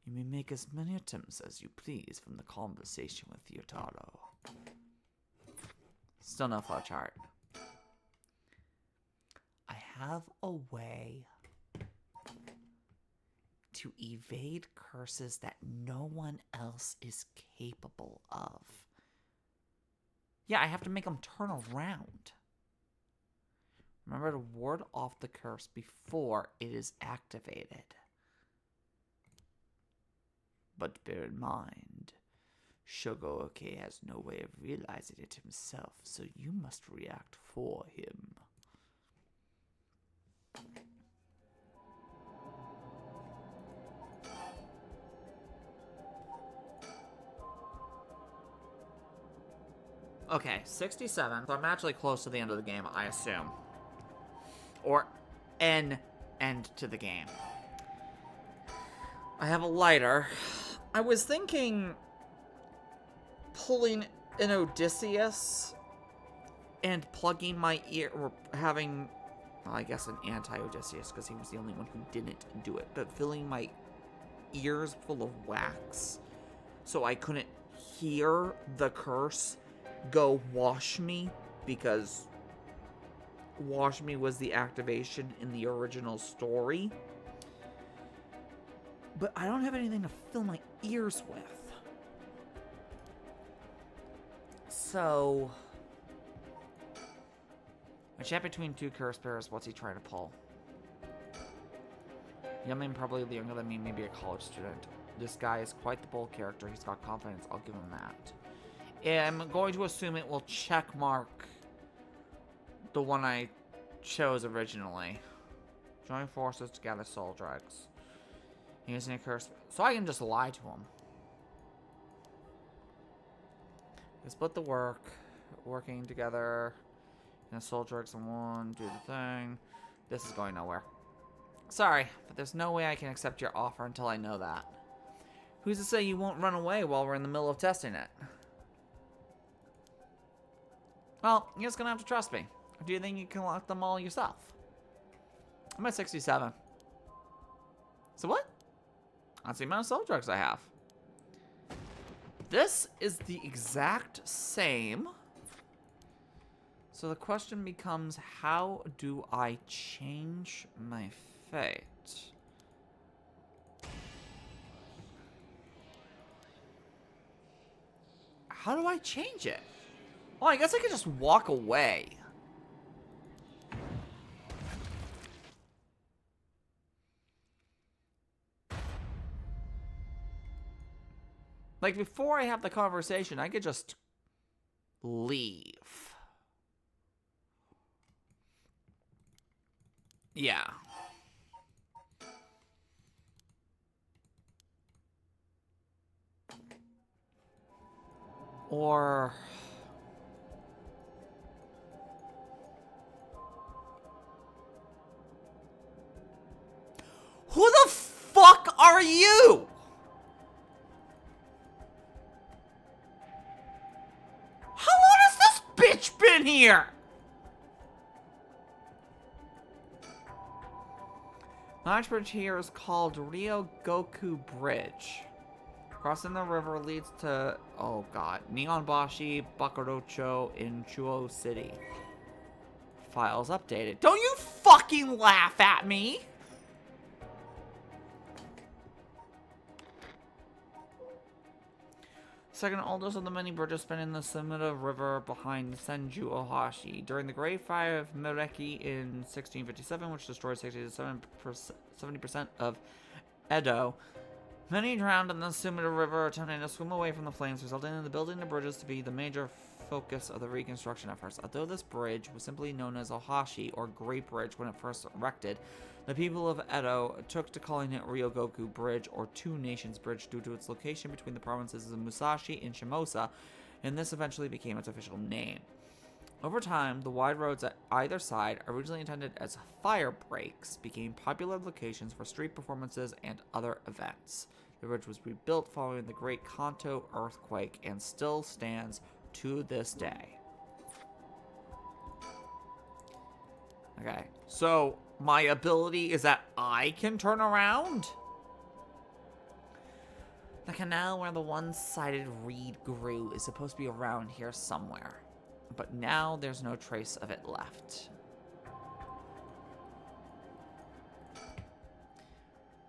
You may make as many attempts as you please from the conversation with Yotaro. Still no flowchart. I have a way to evade curses that no one else is capable of. Yeah, I have to make them turn around. Remember to ward off the curse before it is activated. But bear in mind, Shogooke has no way of realizing it himself, so you must react for him. Okay, 67. So I'm actually close to the end of the game, I assume. Or end to the game. I have a lighter. I was thinking pulling an Odysseus and plugging my ear, or having, well, I guess an anti-Odysseus, because he was the only one who didn't do it, but filling my ears full of wax so I couldn't hear the curse go wash me, because wash me was the activation in the original story. But I don't have anything to fill my ears with. So A chat between two curse bearers. What's he trying to pull? Young man, probably younger than me, maybe a college student. This guy is quite the bold character. He's got confidence. I'll give him that. I'm going to assume it will check mark the one I chose originally. Join forces to gather soul drugs. Using a curse. So I can just lie to him. We split the work. Working together. You know, soul drugs in one. Do the thing. This is going nowhere. Sorry, but there's no way I can accept your offer until I know that. Who's to say you won't run away while we're in the middle of testing it? Well, you're just gonna have to trust me. Or do you think you can lock them all yourself? I'm at 67. So what? That's the amount of soul drugs I have. This is the exact same. So the question becomes, how do I change my fate? How do I change it? Oh, I guess I could just walk away. Like, before I have the conversation, I could just leave. Yeah. Or... who the fuck are you? How long has this bitch been here? The next bridge here is called Rio Goku Bridge. Crossing the river leads to, oh god, Neonbashi Bakurocho in Chuo City. Files updated. Don't you fucking laugh at me! Second oldest of the many bridges spanning the Sumida River behind Senju Ohashi. During the Great Fire of Mereki in 1657, which destroyed 70% of Edo, many drowned in the Sumida River attempting to swim away from the flames, resulting in the building of bridges to be the major focus of the reconstruction efforts. Although this bridge was simply known as Ohashi, or Great Bridge, when it first erected, the people of Edo took to calling it Ryogoku Bridge, or Two Nations Bridge, due to its location between the provinces of Musashi and Shimosa, and this eventually became its official name. Over time, the wide roads at either side, originally intended as fire breaks, became popular locations for street performances and other events. The bridge was rebuilt following the Great Kanto earthquake and still stands to this day. Okay, so my ability is that I can turn around? The canal where the one-sided reed grew is supposed to be around here somewhere, but now there's no trace of it left.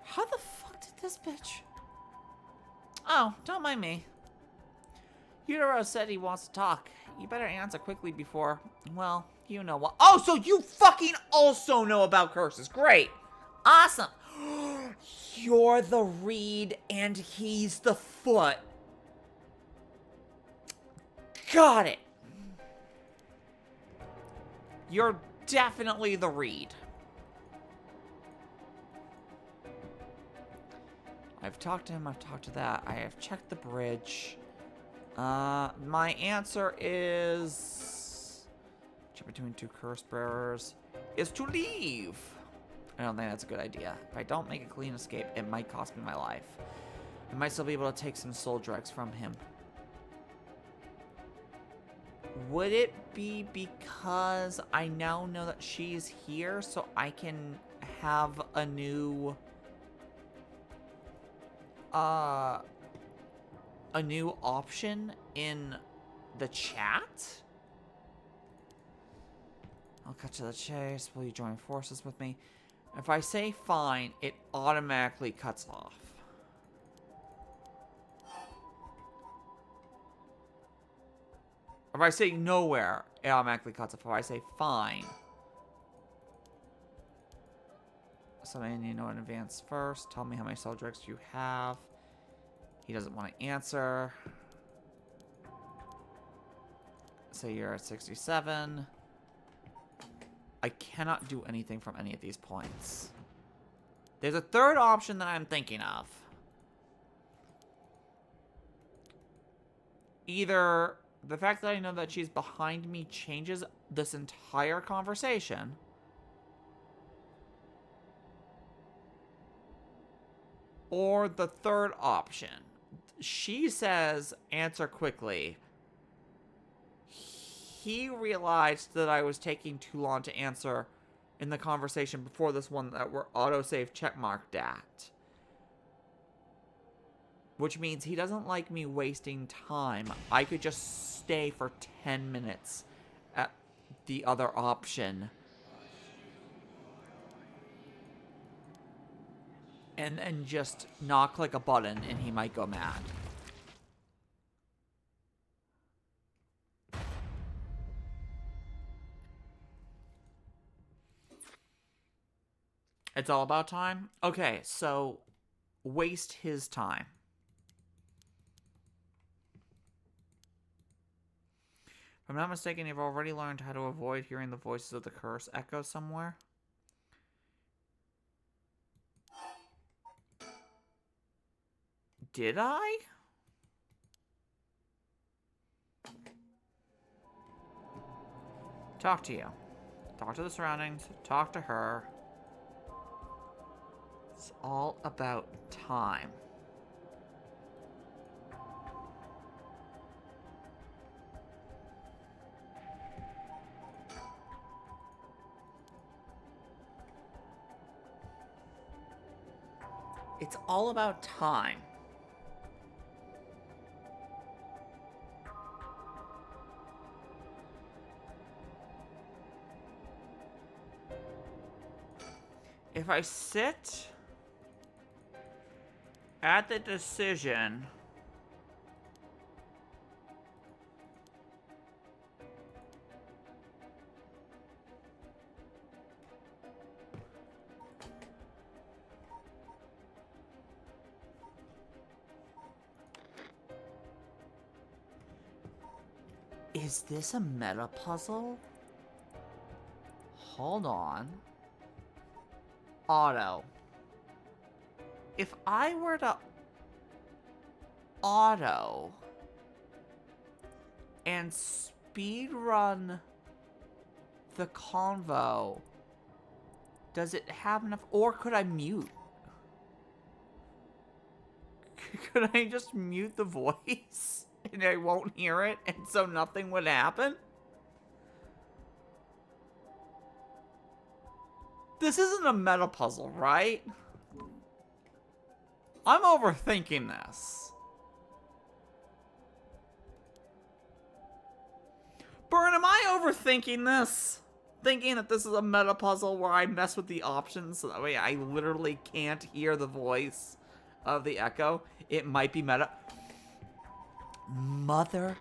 How the fuck did this bitch... oh, don't mind me. Yutaro said he wants to talk. You better answer quickly before, well, you know what. Oh, so you fucking also know about curses. Great. Awesome. You're the reed and he's the foot. Got it. You're definitely the reed. I've talked to him, I've talked to that. I have checked the bridge. My answer is... check between two curse bearers is to leave. I don't think that's a good idea. If I don't make a clean escape, it might cost me my life. I might still be able to take some soul drugs from him. Would it be because I now know that she's here, so I can have a new... a new option in the chat? I'll cut to the chase. Will you join forces with me? If I say fine, it automatically cuts off. If I say nowhere, it automatically cuts off. If I say fine. Something I need to know in advance first. Tell me how many subjects you have. He doesn't want to answer. Say you're at 67. I cannot do anything from any of these points. There's a third option that I'm thinking of. Either the fact that I know that she's behind me changes this entire conversation, or the third option. She says, answer quickly. He realized that I was taking too long to answer in the conversation before this one that we're autosave checkmarked at. Which means he doesn't like me wasting time. I could just stay for 10 minutes at the other option. And then just not click a button and he might go mad. It's all about time? Okay, so waste his time. If I'm not mistaken, you've already learned how to avoid hearing the voices of the curse echo somewhere. Did I? Talk to you. Talk to the surroundings. Talk to her. It's all about time. It's all about time. If I sit at the decision, is this a meta puzzle? Hold on. Auto. If I were to auto and speedrun the convo, does it have enough, or could I mute? Could I just mute the voice and I won't hear it and so nothing would happen? This isn't a meta puzzle, right? I'm overthinking this. Burn, am I overthinking this? Thinking that this is a meta puzzle where I mess with the options so that way I literally can't hear the voice of the echo? It might be meta. Motherfucker.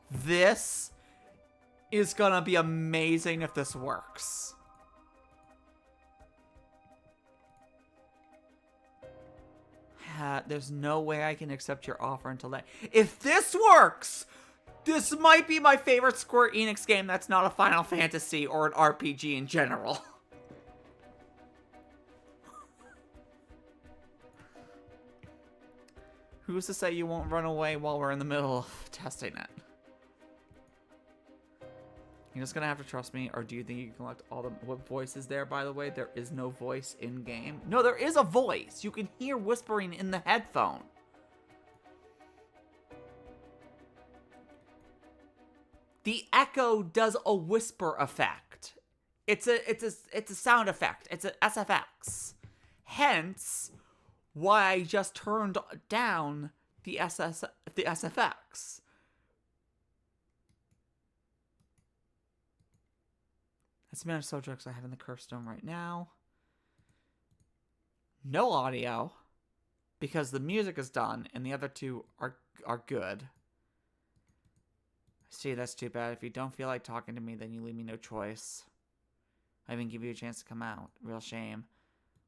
This is gonna be amazing if this works. There's no way I can accept your offer until then. If this works, this might be my favorite Square Enix game that's not a Final Fantasy or an RPG in general. Who's to say you won't run away while we're in the middle of testing it? You're just gonna have to trust me, or do you think you can collect all the... What voice is there, by the way? There is no voice in-game. No, there is a voice! You can hear whispering in the headphone. The echo does a whisper effect. It's a sound effect. It's a SFX. Hence, why I just turned down the SFX. That's the amount of subjects I have in the curse stone right now. No audio. because the music is done and the other two are good. See, that's too bad. If you don't feel like talking to me, then you leave me no choice. I didn't give you a chance to come out. Real shame.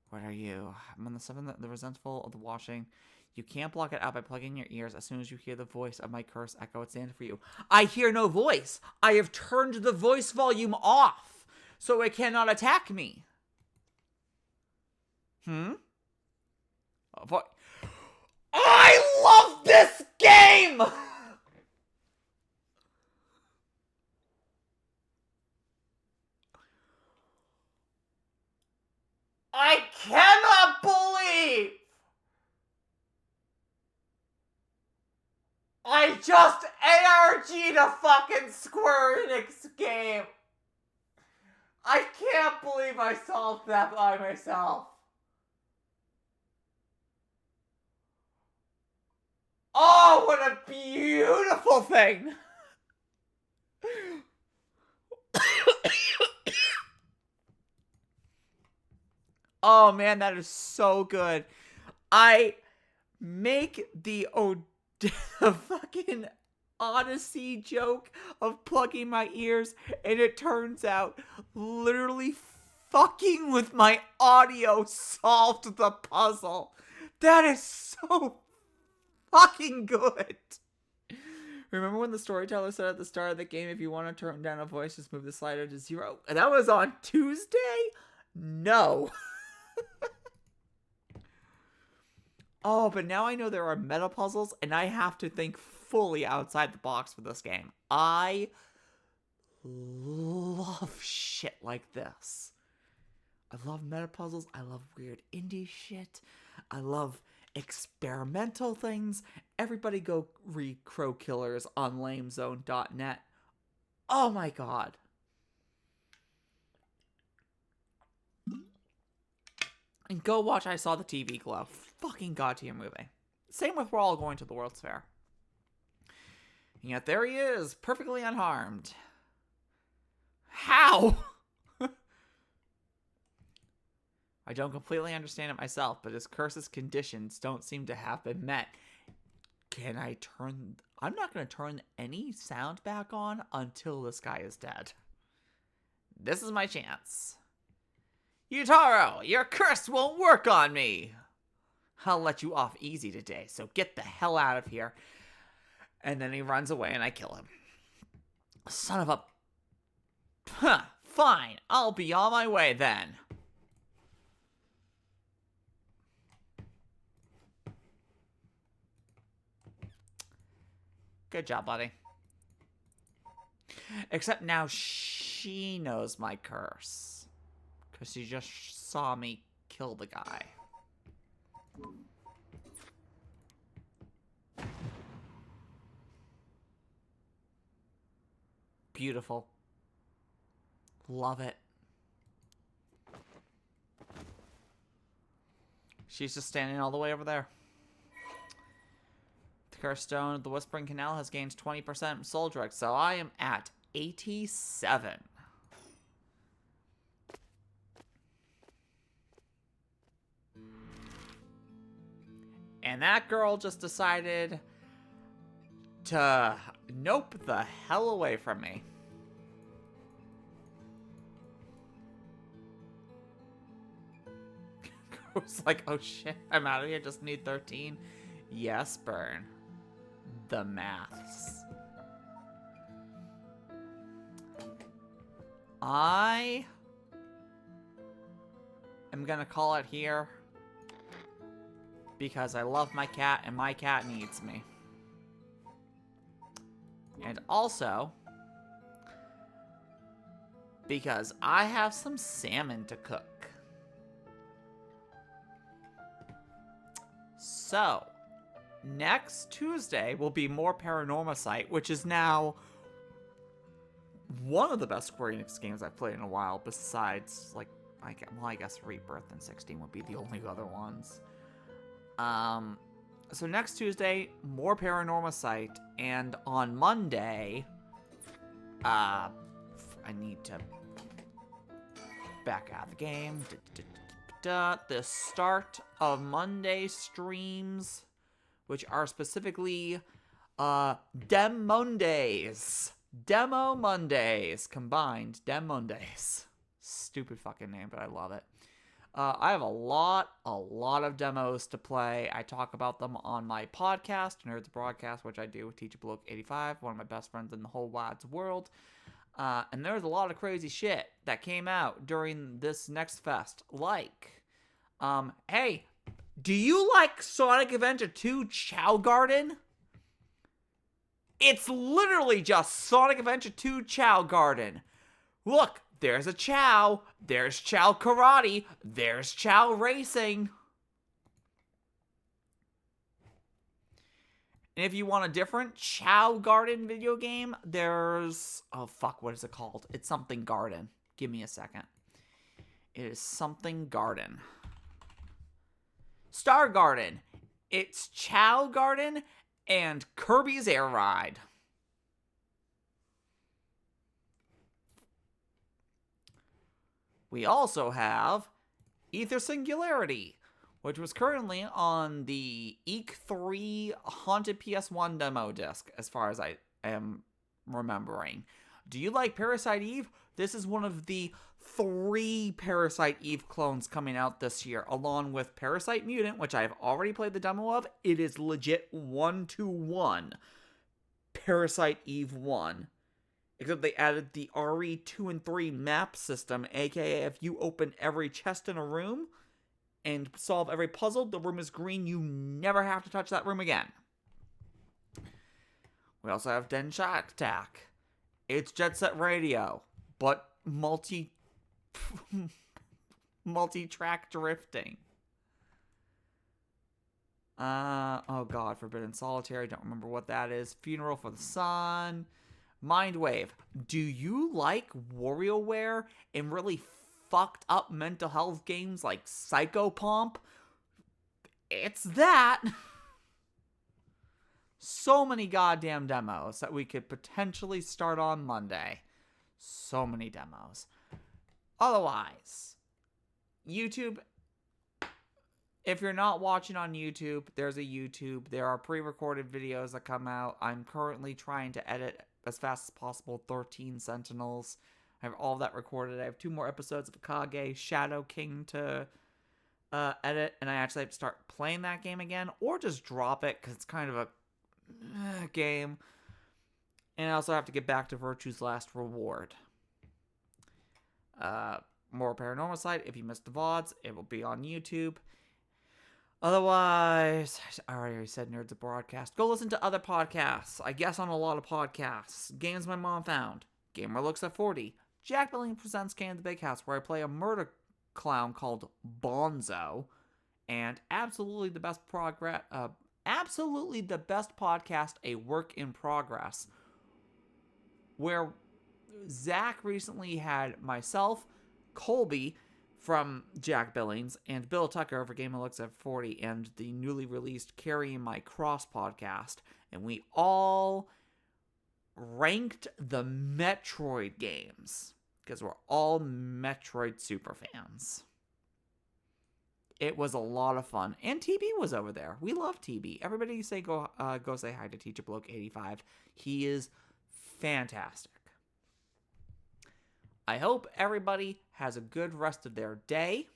What are you? I'm on the 7th, the resentful of the washing. You can't block it out by plugging your ears. As soon as you hear the voice of my curse echo, it stands for you. I hear no voice. I have turned the voice volume off, so it cannot attack me. I love this game! I cannot believe I just ARG'd a fucking Square Enix game. I can't believe I solved that by myself. Oh, what a beautiful thing. Oh man, that is so good. I make the fucking Odyssey joke of plugging my ears, and it turns out literally fucking with my audio solved the puzzle. That is so fucking good. Remember when the storyteller said at the start of the game, if you want to turn down a voice, just move the slider to 0? And that was on Tuesday? No. Oh, but now I know there are meta puzzles, and I have to think fully outside the box for this game. I love shit like this. I love meta puzzles. I love weird indie shit. I love experimental things. Everybody go read Crow Killers on lamezone.net. Oh my god. And go watch I Saw the TV Glow. Fucking god tier movie. Same with We're All Going to the World's Fair. And yet there he is, perfectly unharmed. How? I don't completely understand it myself, but his curse's conditions don't seem to have been met. Can I turn... I'm not going to turn any sound back on until this guy is dead. This is my chance. Yutaro, your curse won't work on me. I'll let you off easy today, so get the hell out of here. And then he runs away and I kill him. Son of a... Huh, fine, I'll be on my way then. Good job, buddy. Except now she knows my curse. Because she just saw me kill the guy. Beautiful. Love it. She's just standing all the way over there. The Cursed Stone of the Whispering Canal has gained 20% soul drugs, so I am at 87. And that girl just decided to nope the hell away from me. It's like, oh shit, I'm out of here, just need 13. Yes, burn. The maths. I am gonna call it here because I love my cat and my cat needs me. And also because I have some salmon to cook. So, next Tuesday will be more Paranormasight, which is now one of the best Square Enix games I've played in a while, besides, like, I guess Rebirth and 16 would be the only other ones. So next Tuesday, more Paranormasight, and on Monday, I need to back out of the game. the start of Monday streams, which are specifically Dem Mondays. Demo Mondays combined. Dem Mondays. Stupid fucking name, but I love it. I have a lot of demos to play. I talk about them on my podcast, Nerds Broadcast, which I do with Teacher Bloke 85, one of my best friends in the whole wide world. And there's a lot of crazy shit that came out during this next fest. Like, hey, do you like Sonic Adventure 2 Chow Garden? It's literally just Sonic Adventure 2 Chow Garden. Look, there's a Chow, there's Chow Karate, there's Chow Racing. And if you want a different Chow Garden video game, there's... Oh, fuck, what is it called? It's something Garden. Give me a second. It is something Garden. Star Garden. It's Chow Garden and Kirby's Air Ride. We also have Ether Singularity, which was currently on the Eek 3 Haunted PS1 demo disc, as far as I am remembering. Do you like Parasite Eve? This is one of the 3 Parasite Eve clones coming out this year, along with Parasite Mutant, which I have already played the demo of. It is legit 1-to-1 Parasite Eve 1. Except they added the RE2 and 3 map system, aka if you open every chest in a room and solve every puzzle, the room is green, you never have to touch that room again. We also have Den Shot Attack. It's Jet Set Radio, but multi-track drifting. Oh god, Forbidden Solitaire, don't remember what that is. Funeral for the Sun. Mindwave. Do you like WarioWare and really fucked up mental health games like Psychopomp? It's that. So many goddamn demos that we could potentially start on Monday. So many demos. Otherwise, YouTube, if you're not watching on YouTube, there's a YouTube. There are pre-recorded videos that come out. I'm currently trying to edit as fast as possible 13 Sentinels. I have all that recorded. I have 2 more episodes of Akage Shadow King to edit, and I actually have to start playing that game again, or just drop it because it's kind of a game. And I also have to get back to Virtue's Last Reward. More Paranormasight. If you missed the VODs, it will be on YouTube. Otherwise, I already said Nerds of Broadcast. Go listen to other podcasts. I guess on a lot of podcasts. Games My Mom Found. Gamer Looks at 40. Jack Billing Presents Game in the Big House, where I play a murder clown called Bonzo. And absolutely the best podcast, A Work in Progress, where Zach recently had myself, Colby from Jack Billings, and Bill Tucker for Game Looks at 40, and the newly released Carrying My Cross podcast, and we all ranked the Metroid games, because we're all Metroid super fans. It was a lot of fun, and TB was over there. We love TB. Everybody say go say hi to Teacher Bloke 85. He is fantastic. I hope everybody has a good rest of their day.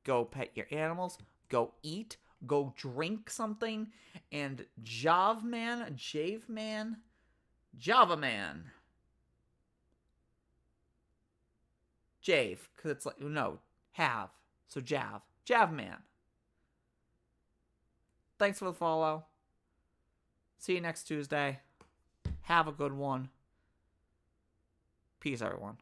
Go pet your animals. Go eat. Go drink something. And Java Man. Jave. Because it's like, no, have. So Jav Man. Thanks for the follow. See you next Tuesday. Have a good one. Peace, everyone.